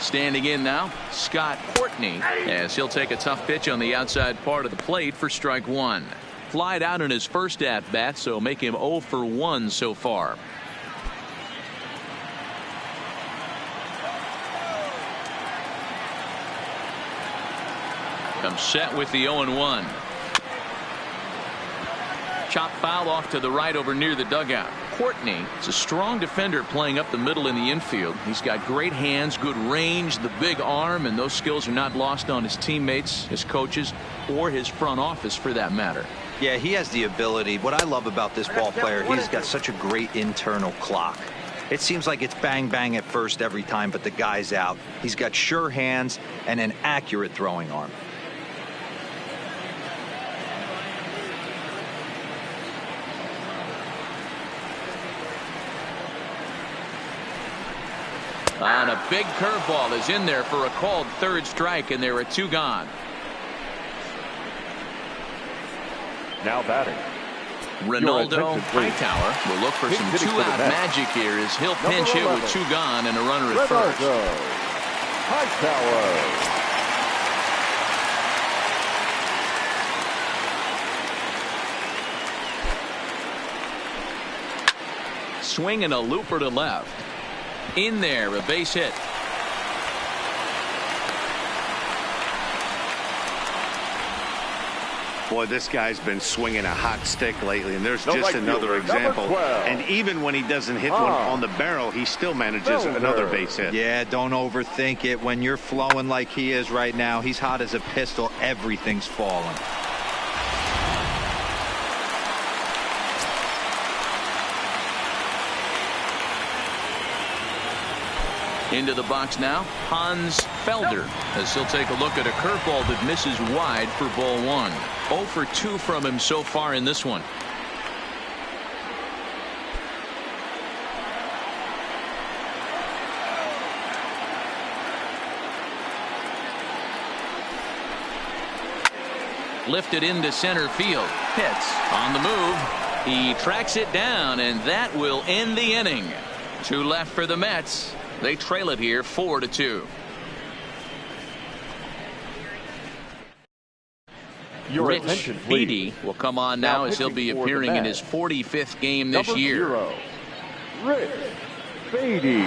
Standing in now, Scott Courtney, as he'll take a tough pitch on the outside part of the plate for strike one. Flied out in his first at bat, so make him 0 for 1 so far. Comes set with the 0-1. Chop foul off to the right over near the dugout. Courtney is a strong defender playing up the middle in the infield. He's got great hands, good range, the big arm, and those skills are not lost on his teammates, his coaches, or his front office for that matter. Yeah, he has the ability. What I love about this ball player, he's got such a great internal clock. It seems like it's bang bang at first every time, but the guy's out. He's got sure hands and an accurate throwing arm. And a big curveball is in there for a called third strike, and there are 2 gone. Now batting, Ronaldo Hightower will look for some 2-out magic here as he'll pinch hit with 2 gone and a runner at first. Hightower. Swing and a looper to left. In there, a base hit. Boy, this guy's been swinging a hot stick lately, and there's just another example. And even when he doesn't hit one on the barrel, he still manages another base hit. Yeah, don't overthink it. When you're flowing like he is right now, he's hot as a pistol. Everything's falling. Into the box now, Hans Felder, as he'll take a look at a curveball that misses wide for ball 1. 0 for 2 from him so far in this one. Lifted into center field. Pitts on the move. He tracks it down, and that will end the inning. 2 left for the Mets. They trail it here 4-2. Rich Beatty will come on now as he'll be appearing in his 45th game this year. Rich Beatty.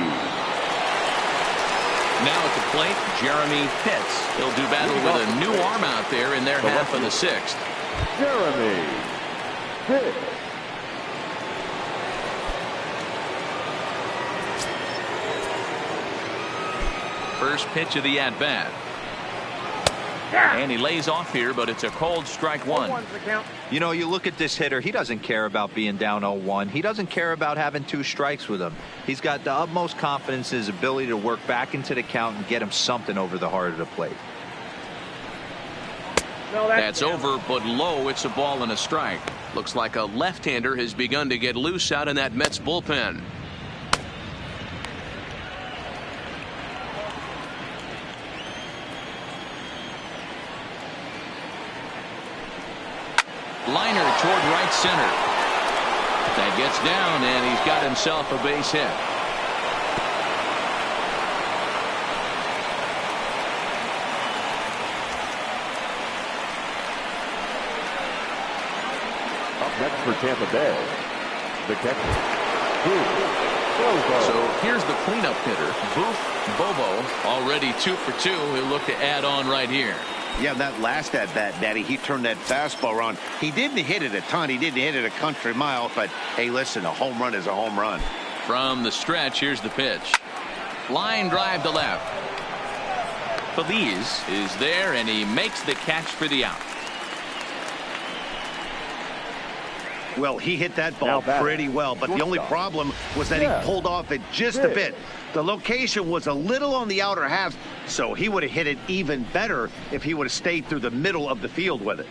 Now at the plate, Jeremy Pitts. He'll do battle with a new arm out there in their half of the 6th. Jeremy Pitts. First pitch of the at-bat. And he lays off here, but it's a cold strike 1. You know, you look at this hitter, he doesn't care about being down 0-1. He doesn't care about having 2 strikes with him. He's got the utmost confidence in his ability to work back into the count and get him something over the heart of the plate. That's over, but low. It's a ball and a strike. Looks like a left-hander has begun to get loose out in that Mets bullpen. Liner toward right center. That gets down, and he's got himself a base hit. Up next for Tampa Bay, the catcher, Booth Bobo. So here's the cleanup hitter, Booth Bobo, already 2 for 2. He'll look to add on right here. Yeah, that last at-bat, Daddy, he turned that fastball around. He didn't hit it a ton. He didn't hit it a country mile. But, hey, listen, a home run is a home run. From the stretch, here's the pitch. Line drive to left. Feliz is there, and he makes the catch for the out. Well, he hit that ball pretty well, but the only problem was that he pulled off it just a bit. The location was a little on the outer half, so he would have hit it even better if he would have stayed through the middle of the field with it.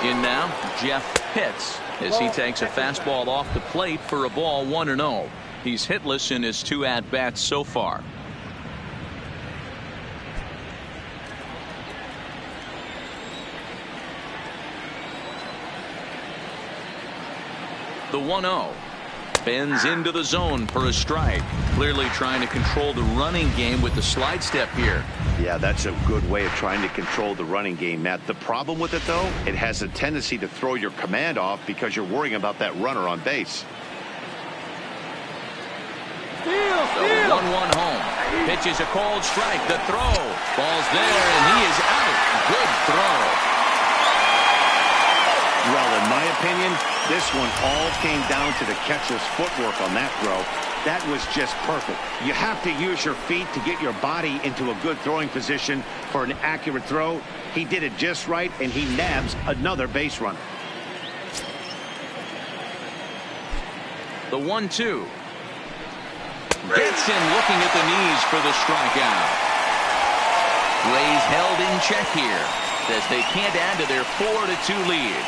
In now, Jeff Pitts, as he takes a fastball off the plate for a ball 1-0. He's hitless in his 2 at-bats so far. The 1-0 bends into the zone for a strike. Clearly trying to control the running game with the slide step here. Yeah, that's a good way of trying to control the running game, Matt. The problem with it, though, it has a tendency to throw your command off because you're worrying about that runner on base. The 1-1 home. Pitches a cold strike. The throw. Ball's there, and he is out. Good throw. Well, in my opinion, this one all came down to the catcher's footwork on that throw. That was just perfect. You have to use your feet to get your body into a good throwing position for an accurate throw. He did it just right, and he nabs another base runner. The 1-2. Gets him looking at the knees for the strikeout. Rays held in check here as they can't add to their 4-2 lead.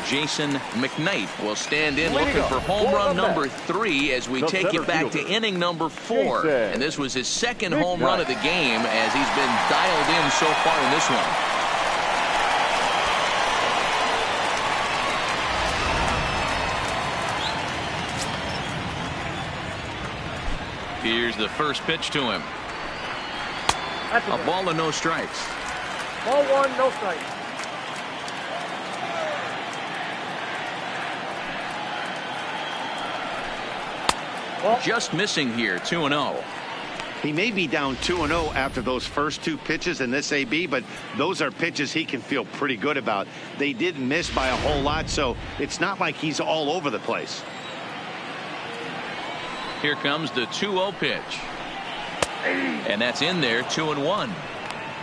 Jason McKnight will stand in looking for home run number 3 as we take it back to inning number 4. And this was his second home run of the game as he's been dialed in so far in this one. Here's the first pitch to him. A ball and no strikes. Ball 1, no strikes. Just missing here, 2-0. He may be down 2-0 after those first 2 pitches in this AB, but those are pitches he can feel pretty good about. They didn't miss by a whole lot, so it's not like he's all over the place. Here comes the 2-0 pitch. And that's in there, 2-1.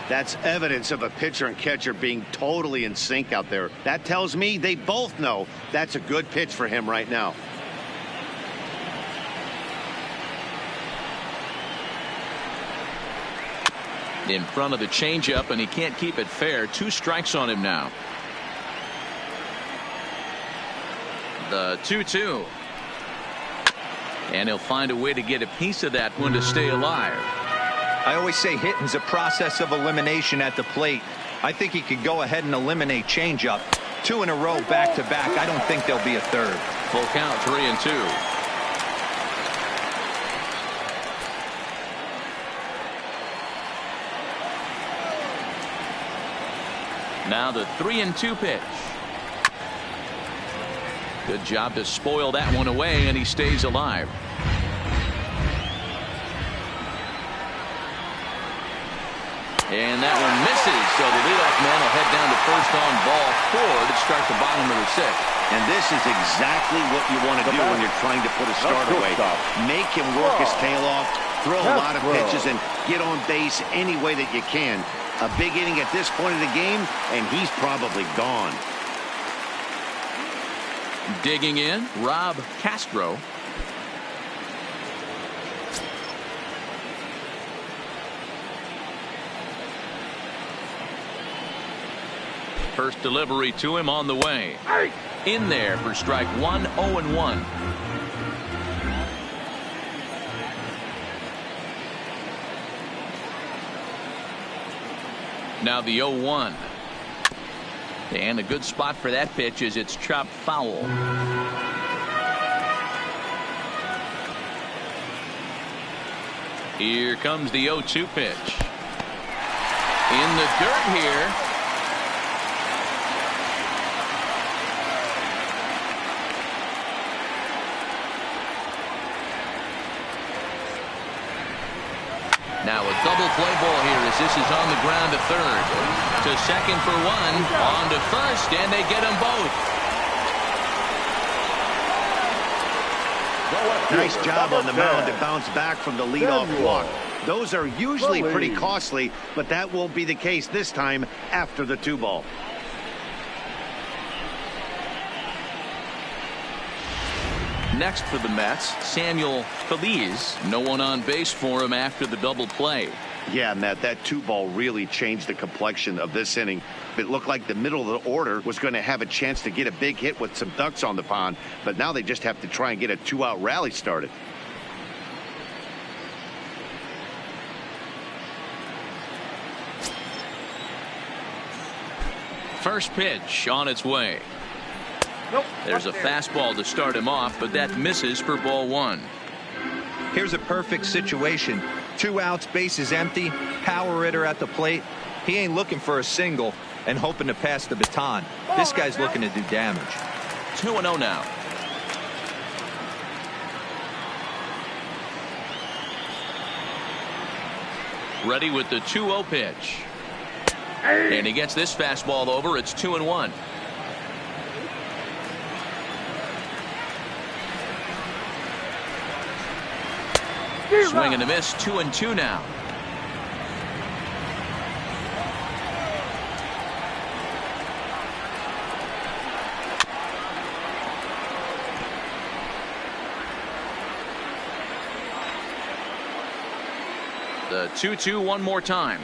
That's evidence of a pitcher and catcher being totally in sync out there. That tells me they both know that's a good pitch for him right now. In front of the changeup, and he can't keep it fair. 2 strikes on him now. The 2-2. And he'll find a way to get a piece of that one to stay alive. I always say hitting's a process of elimination at the plate. I think he could go ahead and eliminate changeup. 2 in a row back to back. I don't think there'll be a third. Full count, 3-2. Now the 3-2 pitch. Good job to spoil that one away, and he stays alive. And that one misses, so the leadoff man will head down to first on ball 4 to start the bottom of the 6th. And this is exactly what you want to do when you're trying to put a start away. Make him work his tail off, throw a lot of pitches, and get on base any way that you can. A big inning at this point of the game, and he's probably gone. Digging in, Rob Castro. First delivery to him on the way. In there for strike 1, 0-1. Now the 0-1. And a good spot for that pitch is it's chopped foul. Here comes the 0-2 pitch. In the dirt here. Now a double play ball here as this is on the ground to third. To second for 1. On to first, and they get them both. Nice job on the mound to bounce back from the leadoff walk. Those are usually pretty costly, but that won't be the case this time after the 2-ball. Next for the Mets, Samuel Feliz. No one on base for him after the double play. Yeah, Matt, that 2-ball really changed the complexion of this inning. It looked like the middle of the order was going to have a chance to get a big hit with some ducks on the pond, but now they just have to try and get a 2-out rally started. First pitch on its way. There's a fastball to start him off, but that misses for ball 1. Here's a perfect situation. 2 outs, bases empty, power hitter at the plate. He ain't looking for a single and hoping to pass the baton. This guy's looking to do damage. 2-0 now. Ready with the 2-0 pitch. And he gets this fastball over. It's 2-1. Swing and a miss, 2-2 now. The 2-2 one more time.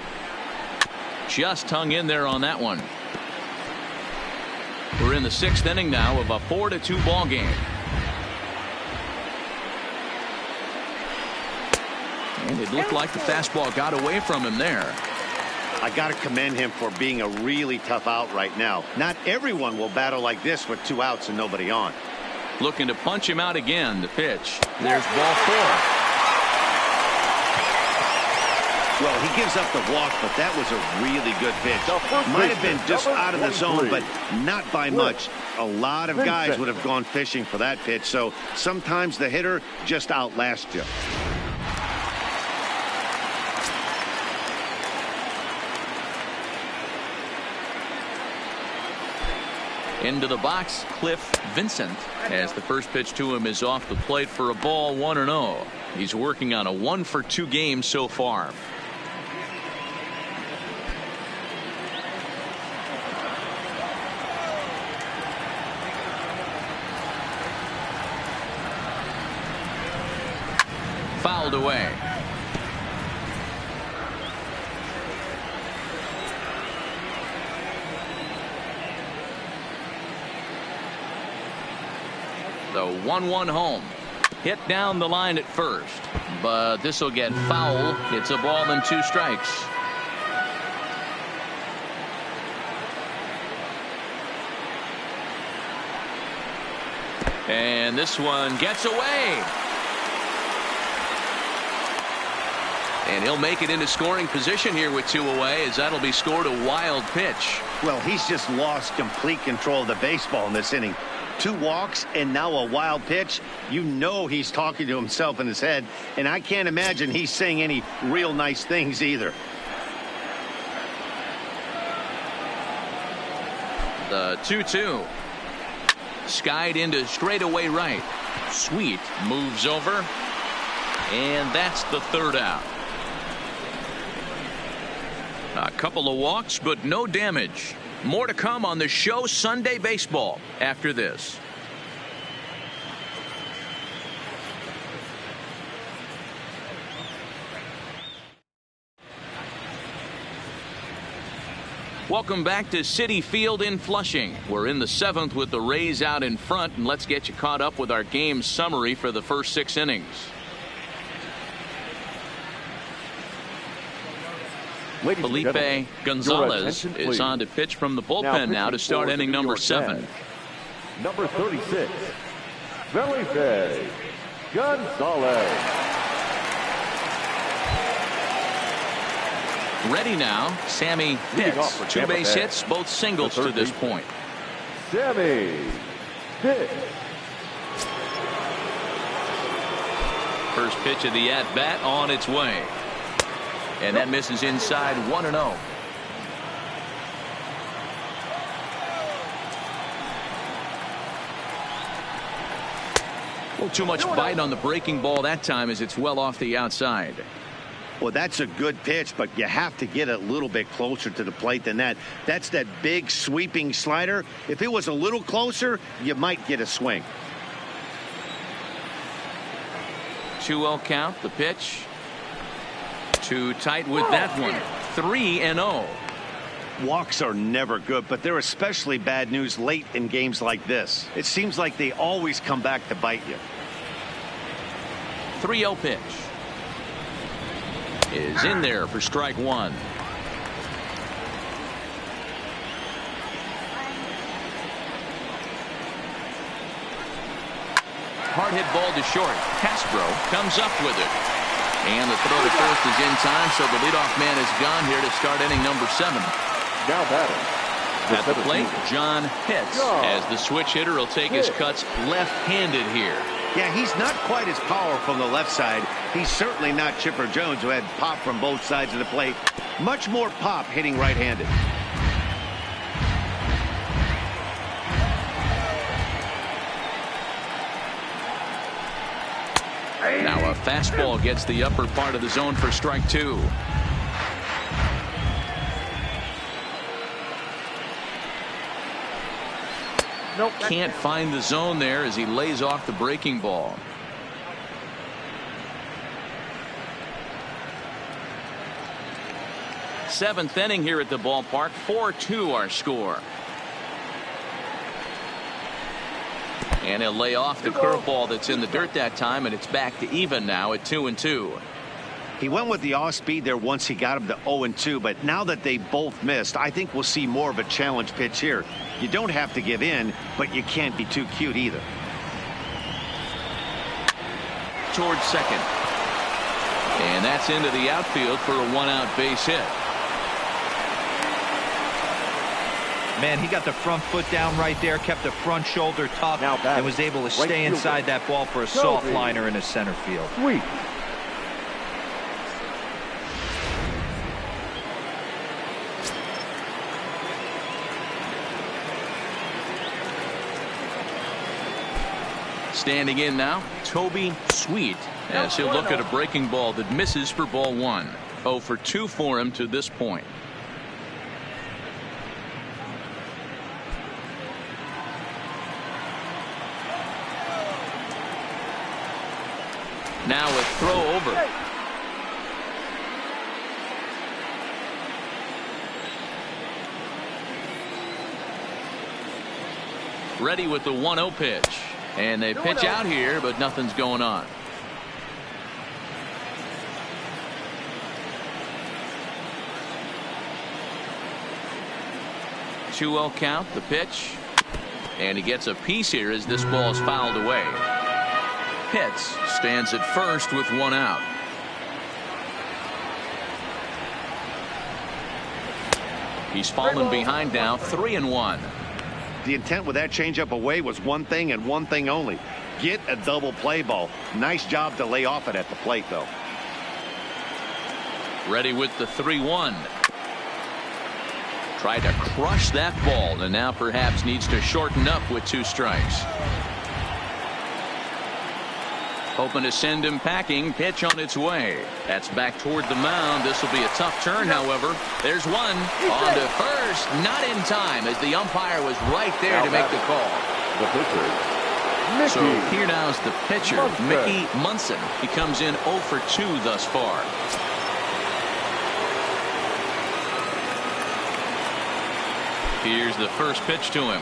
Just hung in there on that one. We're in the 6th inning now of a 4-2 ball game. And it looked like the fastball got away from him there. I got to commend him for being a really tough out right now. Not everyone will battle like this with 2 outs and nobody on. Looking to punch him out again. The pitch. There's ball 4. Well, he gives up the walk, but that was a really good pitch. Might have been just out of the zone, but not by much. A lot of guys would have gone fishing for that pitch, so sometimes the hitter just outlasts you. Into the box, Cliff Vincent, as the first pitch to him is off the plate for a ball, 1-0. He's working on a 1-for-2 game so far. Fouled away. The 1-1 home. Hit down the line at first, but this will get foul. It's a ball and 2 strikes. And this one gets away. And he'll make it into scoring position here with 2 away, as that'll be scored a wild pitch. Well, he's just lost complete control of the baseball in this inning. 2 walks and now a wild pitch. You know he's talking to himself in his head, and I can't imagine he's saying any real nice things either. The 2-2. Skied into straightaway right. Sweet moves over, and that's the 3rd out. A couple of walks, but no damage. More to come on the show Sunday Baseball after this. Welcome back to Citi Field in Flushing. We're in the 7th with the Rays out in front, and let's get you caught up with our game summary for the first 6 innings. Felipe Gonzalez is on to pitch from the bullpen now to start inning number 7. Number 36, Felipe Gonzalez. Ready now, Sammy Pitts. 2 base hits, both singles to this point. Sammy Pitts. First pitch of the at-bat on its way. And that misses inside, 1-0. Well, too much bite on the breaking ball that time as it's well off the outside. Well, that's a good pitch, but you have to get a little bit closer to the plate than that. That's that big sweeping slider. If it was a little closer, you might get a swing. 2-0 count, the pitch. Too tight with that one. 3-0. Walks are never good, but they're especially bad news late in games like this. It seems like they always come back to bite you. 3-0 pitch is in there for strike 1. Hard hit ball to short. Castro comes up with it. And the throw to first is in time, so the leadoff man is gone here to start inning number 7. Now batting. At the plate, John Pitts, as the switch hitter will take his cuts left-handed here. Yeah, he's not quite as powerful on the left side. He's certainly not Chipper Jones, who had pop from both sides of the plate. Much more pop hitting right-handed. Now a fastball gets the upper part of the zone for strike 2. Nope. Can't find the zone there as he lays off the breaking ball. Seventh inning here at the ballpark. 4-2 our score. And he'll lay off the curveball that's in the dirt that time, and it's back to even now at 2-2. He went with the off speed there once he got him to 0-2, but now that they both missed, I think we'll see more of a challenge pitch here. You don't have to give in, but you can't be too cute either. Towards second. And that's into the outfield for a 1-out base hit. Man, he got the front foot down right there, kept the front shoulder tough, and was able to stay inside that ball for a soft liner in his center field. Sweet. Standing in now, Toby Sweet, as he'll look at a breaking ball that misses for ball 1. 0 for 2 for him to this point. Now a throw over. Ready with the 1-0 pitch. And they pitch out here, but nothing's going on. 2-0 count, the pitch. And he gets a piece here as this ball is fouled away. Pitts stands at first with 1 out. He's fallen behind now, 3-1. The intent with that changeup away was one thing and one thing only. Get a double play ball. Nice job to lay off it at the plate, though. Ready with the 3-1. Tried to crush that ball and now perhaps needs to shorten up with 2 strikes. Hoping to send him packing. Pitch on its way. That's back toward the mound. This will be a tough turn, however. There's one. On to first. Not in time as the umpire was right there to make the call. The pitcher, Mickey. So here now is the pitcher, Mickey Munson. He comes in 0 for 2 thus far. Here's the first pitch to him.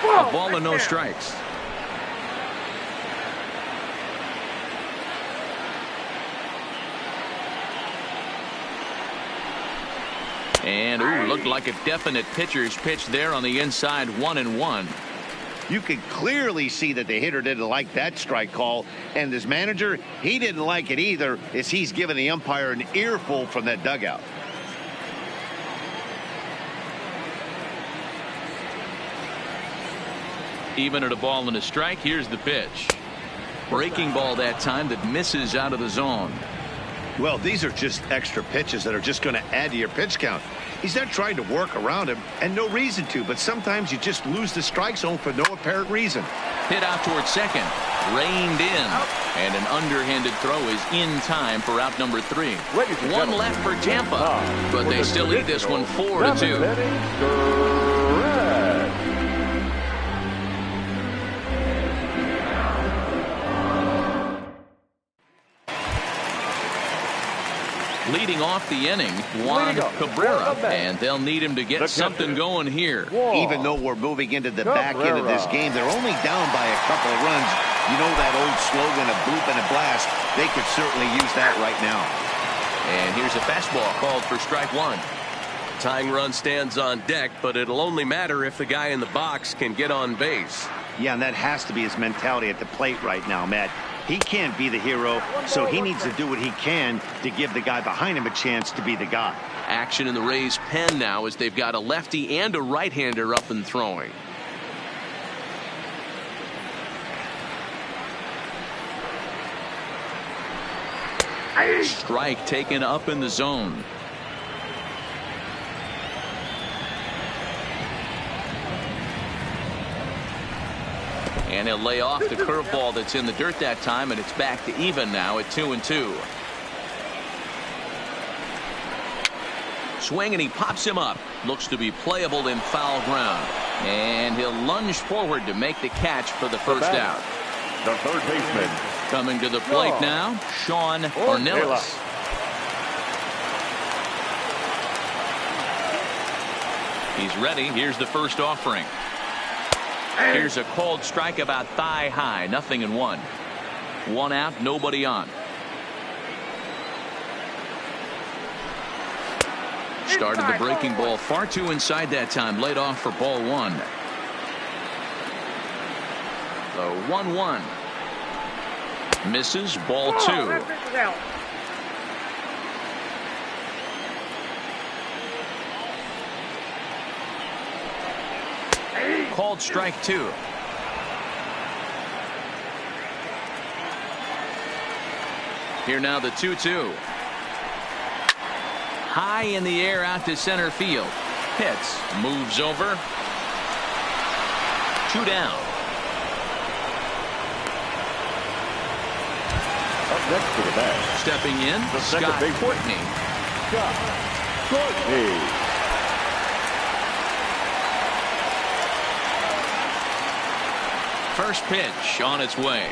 A ball and no strikes. And looked like a definite pitcher's pitch there on the inside. 1-1. You could clearly see that the hitter didn't like that strike call, and his manager, he didn't like it either, as he's giving the umpire an earful from that dugout. Even at a ball and a strike, here's the pitch. Breaking ball that time that misses out of the zone. Well, these are just extra pitches that are just going to add to your pitch count. He's not trying to work around him, and no reason to, but sometimes you just lose the strike zone for no apparent reason. Hit out towards second. Reined in. And an underhanded throw is in time for out number 3. 1 left for Tampa, but they still lead this one 4-2. Leading off the inning, Juan Cabrera, and they'll need him to get something going here. Even though we're moving into the back end of this game, they're only down by a couple of runs. You know that old slogan of bloop and a blast. They could certainly use that right now. And here's a fastball called for strike 1. Tying run stands on deck, but it'll only matter if the guy in the box can get on base. Yeah, and that has to be his mentality at the plate right now, Matt. He can't be the hero, so he needs to do what he can to give the guy behind him a chance to be the guy. Action in the Rays' pen now as they've got a lefty and a right-hander up and throwing. Strike taken up in the zone. And he'll lay off the curveball that's in the dirt that time, and it's back to even now at 2-2. Swing, and he pops him up. Looks to be playable in foul ground. And he'll lunge forward to make the catch for the first out. The third baseman. Coming to the plate now, Sean Ornelas. He's ready. Here's the first offering. Here's a called strike about thigh high. 0-1. 1 out, nobody on. Started the breaking ball far too inside that time. Laid off for ball 1. The 1-1. Misses, ball 2. Called strike 2. Here now the 2-2. High in the air out to center field. Pitts moves over. 2 down. Up next to the bat, Stepping in, the second Scott baseman. Courtney. Scott Courtney. First pitch on its way.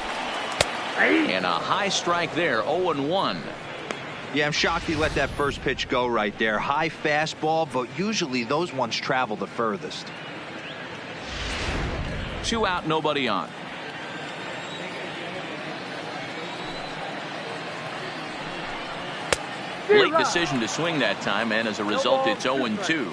And a high strike there, 0-1. Yeah, I'm shocked he let that first pitch go right there. High fastball, but usually those ones travel the furthest. 2 out, nobody on. Late decision to swing that time, and as a result, it's 0-2.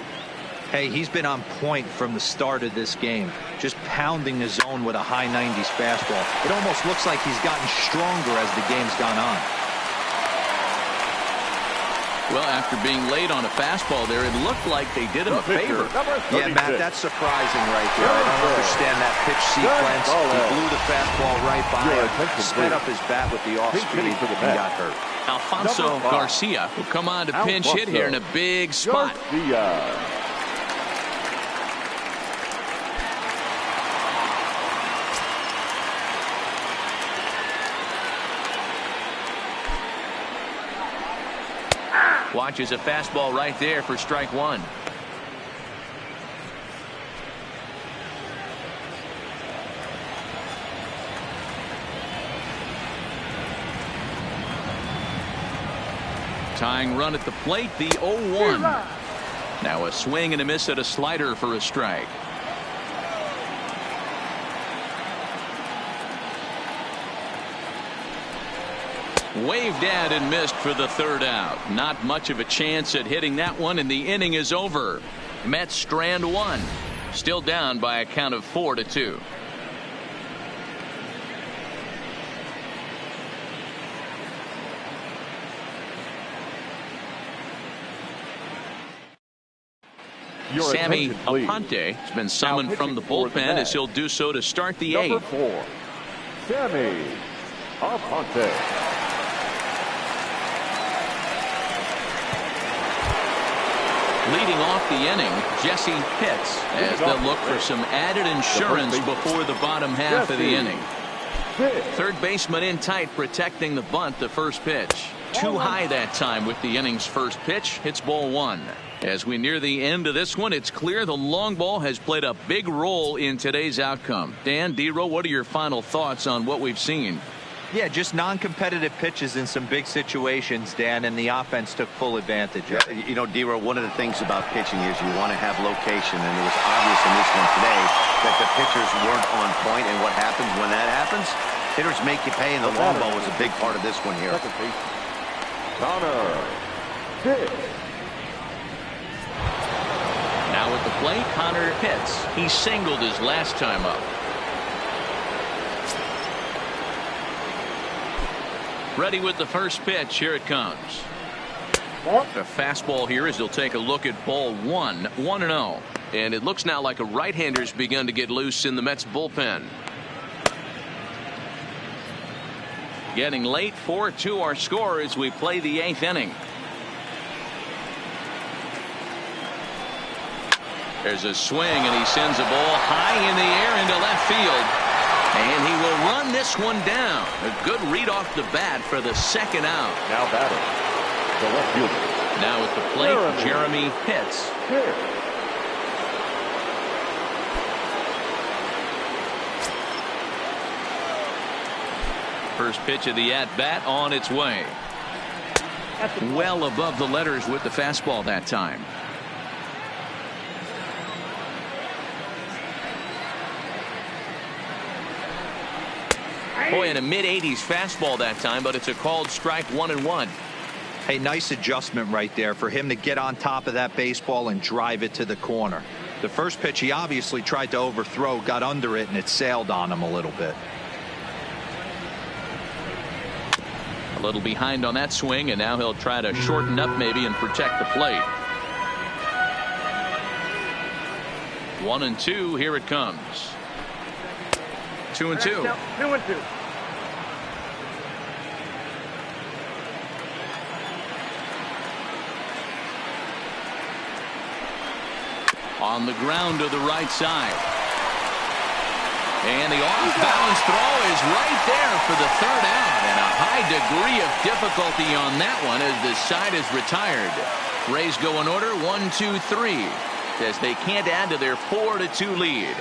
Hey, he's been on point from the start of this game, just pounding the zone with a high 90s fastball. It almost looks like he's gotten stronger as the game's gone on. Well, after being late on a fastball there, it looked like they did him a favor. Yeah, Matt, that's surprising right there. I don't understand that pitch sequence. He blew the fastball right by him, sped up his bat with the off speed, and got hurt. Alfonso Garcia will come on to pinch hit here in a big spot. Watches a fastball right there for strike 1. Tying run at the plate, the 0-1. Now a swing and a miss at a slider for a strike. Waved at and missed for the 3rd out. Not much of a chance at hitting that one, and the inning is over. Mets strand 1. Still down by a count of 4-2. Sammy Aponte has been summoned from the bullpen as he'll do so to start the 8th. Number 4, Sammy Aponte. Leading off the inning, Jesse Pitts, as they'll look for some added insurance before the bottom half of the inning. Third baseman in tight, protecting the bunt. The first pitch too high that time with the inning's first pitch. Hits ball 1. As we near the end of this one, it's clear the long ball has played a big role in today's outcome. Dan, D-Row, what are your final thoughts on what we've seen? Yeah, just non-competitive pitches in some big situations, Dan, and the offense took full advantage of it. You know, D-Row, one of the things about pitching is you want to have location, and it was obvious in this one today that the pitchers weren't on point, and what happens when that happens? Hitters make you pay, and the long ball was a big part of this one here. Connor Pitts. Now at the plate, Connor Pitts. He singled his last time up. Ready with the first pitch. Here it comes. The fastball here as he'll take a look at ball 1. 1-0. And it looks now like a right-hander's begun to get loose in the Mets bullpen. Getting late, 4-2 our score as we play the 8th inning. There's a swing, and he sends a ball high in the air into left field. And he will run this one down. A good read off the bat for the 2nd out. Now batting, the left fielder. Now at the plate, Jeremy Pitts. First pitch of the at-bat on its way. Well above the letters with the fastball that time. Boy, in a mid-80s fastball that time, but it's a called strike 1-1. Hey, nice adjustment right there for him to get on top of that baseball and drive it to the corner. The first pitch he obviously tried to overthrow, got under it, and it sailed on him a little bit. A little behind on that swing, and now he'll try to shorten up maybe and protect the plate. 1-2, here it comes. 2-2. 2-2. On the ground to the right side. And the off-balance throw is right there for the third out. And a high degree of difficulty on that one as the side is retired. Rays go in order 1-2-3 as they can't add to their 4-2 lead.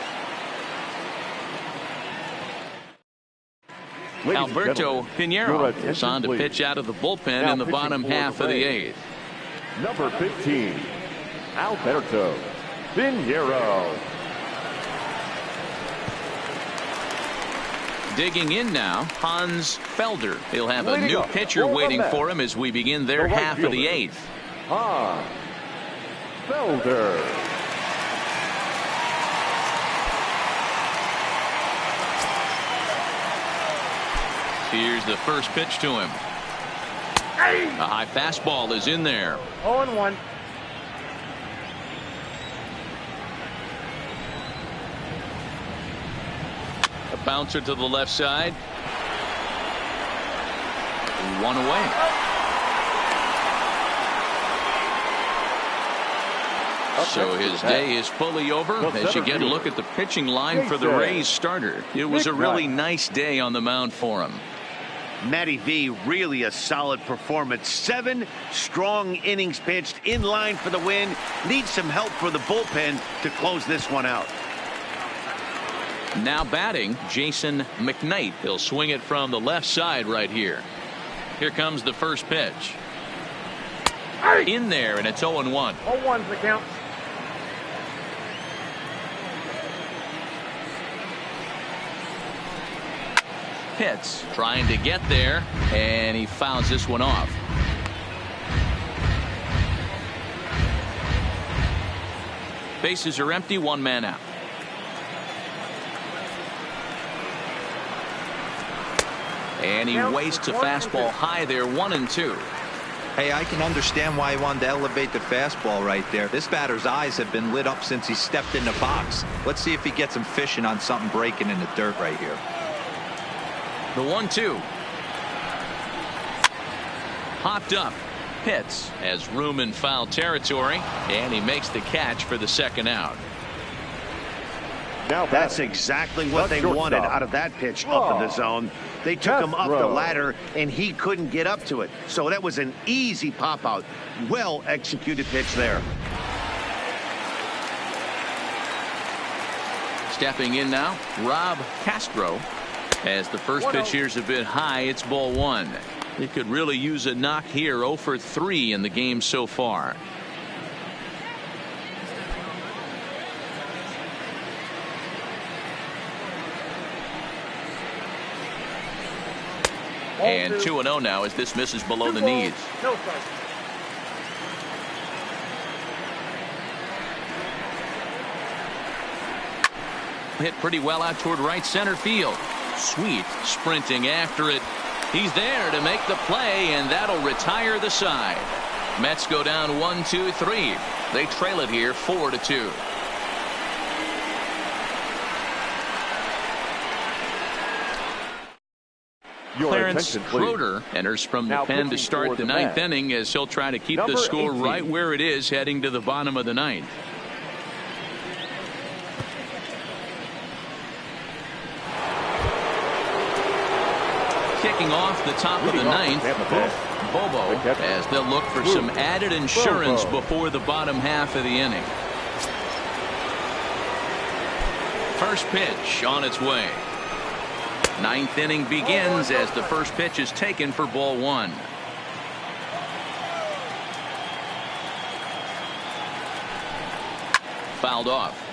Alberto Pinheiro is on to pitch out of the bullpen in the bottom half of the 8th. Number 15, Alberto Pinheiro. Digging in now, Hans Felder. He'll have a new pitcher waiting for him as we begin their half of the 8th. Hans Felder. Here's the first pitch to him. A high fastball is in there. 0-1. A bouncer to the left side. One away. So his day is fully over as you get a look at the pitching line for the Rays starter. It was a really nice day on the mound for him. Matty V, really a solid performance. 7 strong innings pitched, in line for the win. Needs some help for the bullpen to close this one out. Now batting, Jason McKnight. He'll swing it from the left side right here. Here comes the first pitch. In there, and it's 0-1. 0-1's the count. Pitts trying to get there, and he fouls this one off. Bases are empty, 1 man out. And he wastes a fastball high there, 1-2. Hey, I can understand why he wanted to elevate the fastball right there. This batter's eyes have been lit up since he stepped in the box. Let's see if he gets him fishing on something breaking in the dirt right here. The 1-2. Popped up. Pitts has room in foul territory, and he makes the catch for the second out. Now that's exactly what they wanted out of that pitch up in the zone. They took him up the ladder, and he couldn't get up to it. So that was an easy pop out. Well executed pitch there. Stepping in now, Rob Castro. As the first pitch here's a bit high, it's ball 1. He could really use a knock here. 0 for 3 in the game so far. And 2-0 now as this misses below the knees. Hit pretty well out toward right center field. Sweet sprinting after it. He's there to make the play, and that'll retire the side. Mets go down 1-2-3. They trail it here 4-2. Clarence Schroeder enters from the pen to start the 9th inning as he'll try to keep the score right where it is heading to the bottom of the 9th. Kicking off the top of the 9th, Bobo, as they'll look for some added insurance before the bottom half of the inning. First pitch on its way. 9th inning begins as the first pitch is taken for ball 1. Fouled off.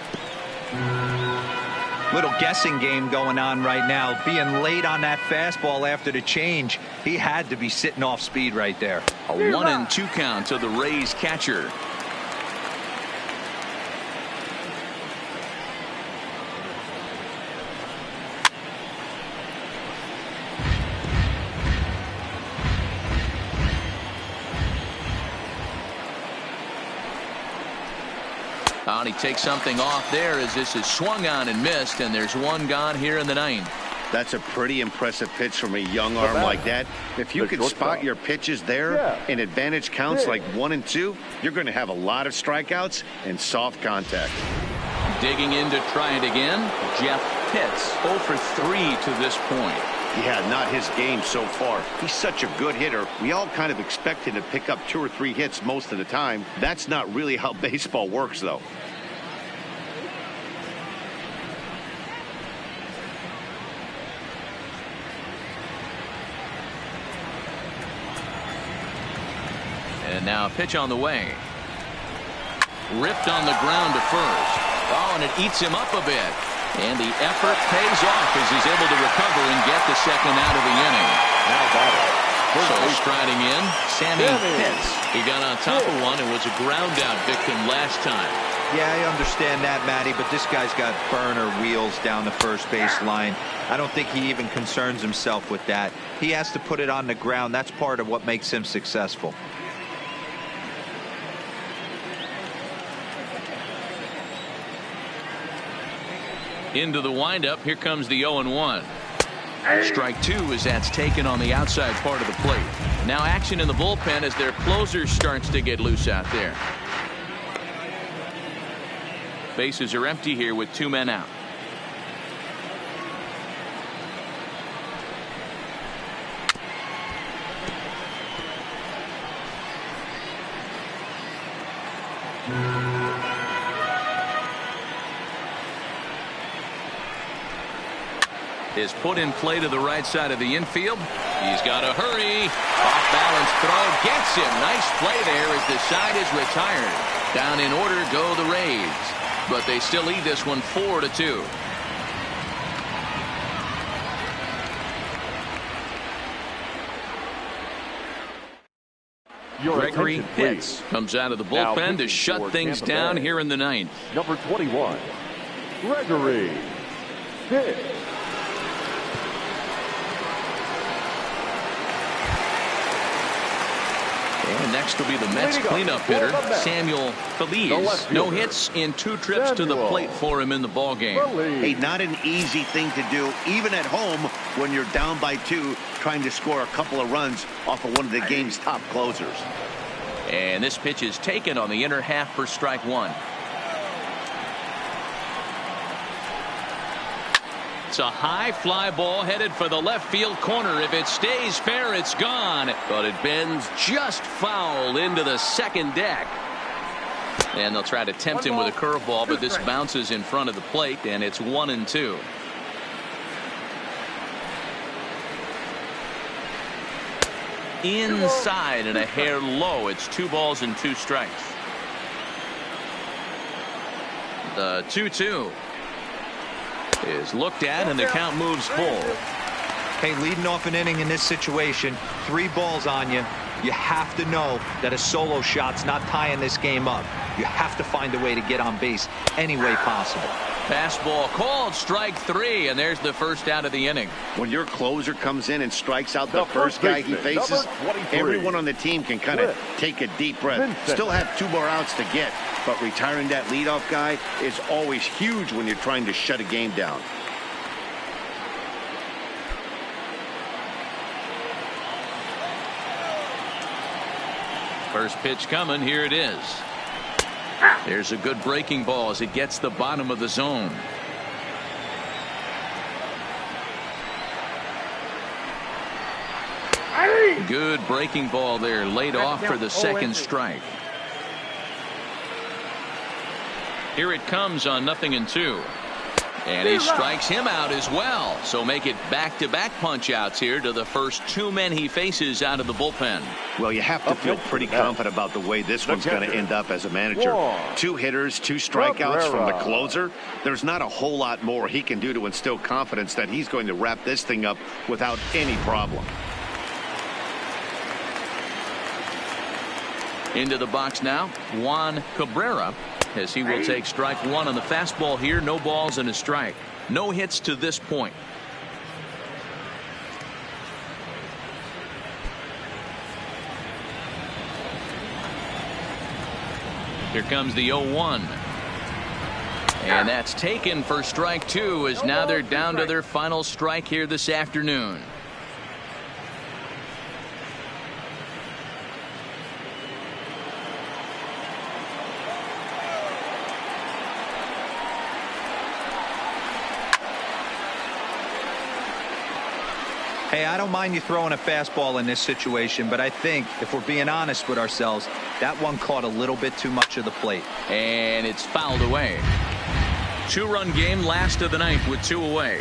Little guessing game going on right now. Being late on that fastball after the change. He had to be sitting off speed right there. A 1-2 count to the Rays catcher. He takes something off there as this is swung on and missed, and there's one gone here in the 9th. That's a pretty impressive pitch from a young arm like that. If you can spot your pitches there in advantage counts like 1 and 2, you're going to have a lot of strikeouts and soft contact. Digging in to try it again, Jeff Pitts, 0 for 3 to this point. Yeah, not his game so far. He's such a good hitter. We all kind of expect him to pick up 2 or 3 hits most of the time. That's not really how baseball works, though. And now a pitch on the way. Ripped on the ground to first. Oh, and it eats him up a bit. And the effort pays off as he's able to recover and get the second out of the inning. So striding in, Sammy Pitts. He got on top of one and was a ground out victim last time. Yeah, I understand that, Matty, but this guy's got burner wheels down the first base line. I don't think he even concerns himself with that. He has to put it on the ground. That's part of what makes him successful. Into the windup. Here comes the 0-1. Strike 2 as that's taken on the outside part of the plate. Now action in the bullpen as their closer starts to get loose out there. Bases are empty here with 2 men out. Is put in play to the right side of the infield. He's got to hurry. Off balance throw gets him. Nice play there as the side is retired. Down in order go the Rays, but they still lead this one 4-2. Gregory Pitts comes out of the bullpen to shut things down here in the 9th. Number 21, Gregory Pitts. And next will be the Mets cleanup hitter, Samuel Feliz. No hits in 2 trips to the plate for him in the ballgame. Hey, not an easy thing to do, even at home when you're down by 2, trying to score a couple of runs off of one of the game's top closers. And this pitch is taken on the inner half for strike 1. It's a high fly ball headed for the left field corner. If it stays fair, it's gone. But it bends just foul into the second deck. And they'll try to tempt him with a curveball, but this bounces in front of the plate, and it's 1-2. Inside and a hair low. It's 2 balls and 2 strikes. The 2-2 is looked at, and the count moves full. Hey, leading off an inning in this situation, 3 balls on you. You have to know that a solo shot's not tying this game up. You have to find a way to get on base any way possible. Fastball called, strike 3, and there's the first out of the inning. When your closer comes in and strikes out the first guy he faces, everyone on the team can kind of take a deep breath. Still have 2 more outs to get, but retiring that leadoff guy is always huge when you're trying to shut a game down. First pitch coming. Here it is. There's a good breaking ball as it gets the bottom of the zone. Good breaking ball there, laid off for the second strike. Here it comes on 0-2. And he strikes him out as well. So make it back-to-back punch-outs here to the first 2 men he faces out of the bullpen. Well, you have to feel pretty confident about the way this one's going to end up as a manager. 2 hitters, 2 strikeouts from the closer. There's not a whole lot more he can do to instill confidence that he's going to wrap this thing up without any problem. Into the box now, Juan Cabrera, as he will take strike 1 on the fastball here. No balls and a strike. No hits to this point. Here comes the 0-1. And that's taken for strike 2, as now they're down to their final strike here this afternoon. Hey, I don't mind you throwing a fastball in this situation, but I think if we're being honest with ourselves, that one caught a little bit too much of the plate. And it's fouled away. 2-run game, last of the ninth with 2 away.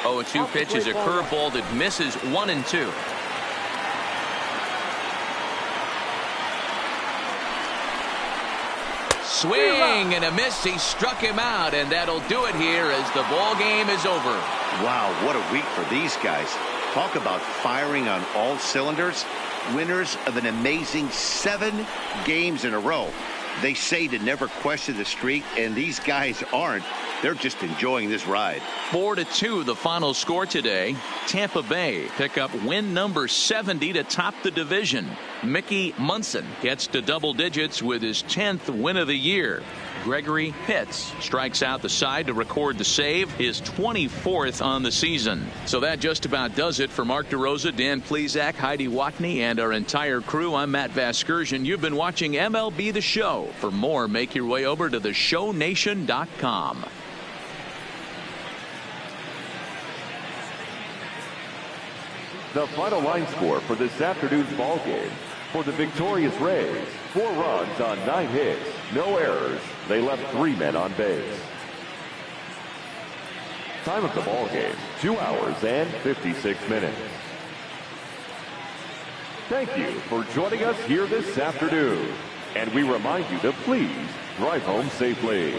0-2 pitch is a curveball that misses 1 and 2. Swing and a miss. He struck him out, and that'll do it here as the ball game is over. Wow, what a week for these guys. Talk about firing on all cylinders. Winners of an amazing 7 games in a row. They say to never question the streak, and these guys aren't. They're just enjoying this ride. 4-2 the final score today. Tampa Bay pick up win number 70 to top the division. Mickey Munson gets to double digits with his 10th win of the year. Gregory Pitts strikes out the side to record the save, his 24th on the season. So that just about does it for Mark DeRosa, Dan Plesac, Heidi Watney, and our entire crew. I'm Matt Vasgersian. You've been watching MLB The Show. For more, make your way over to theshownation.com. The final line score for this afternoon's ball game. For the victorious Rays, 4 runs on 9 hits, no errors. They left 3 men on base. Time of the ball game, 2 hours and 56 minutes. Thank you for joining us here this afternoon. And we remind you to please drive home safely.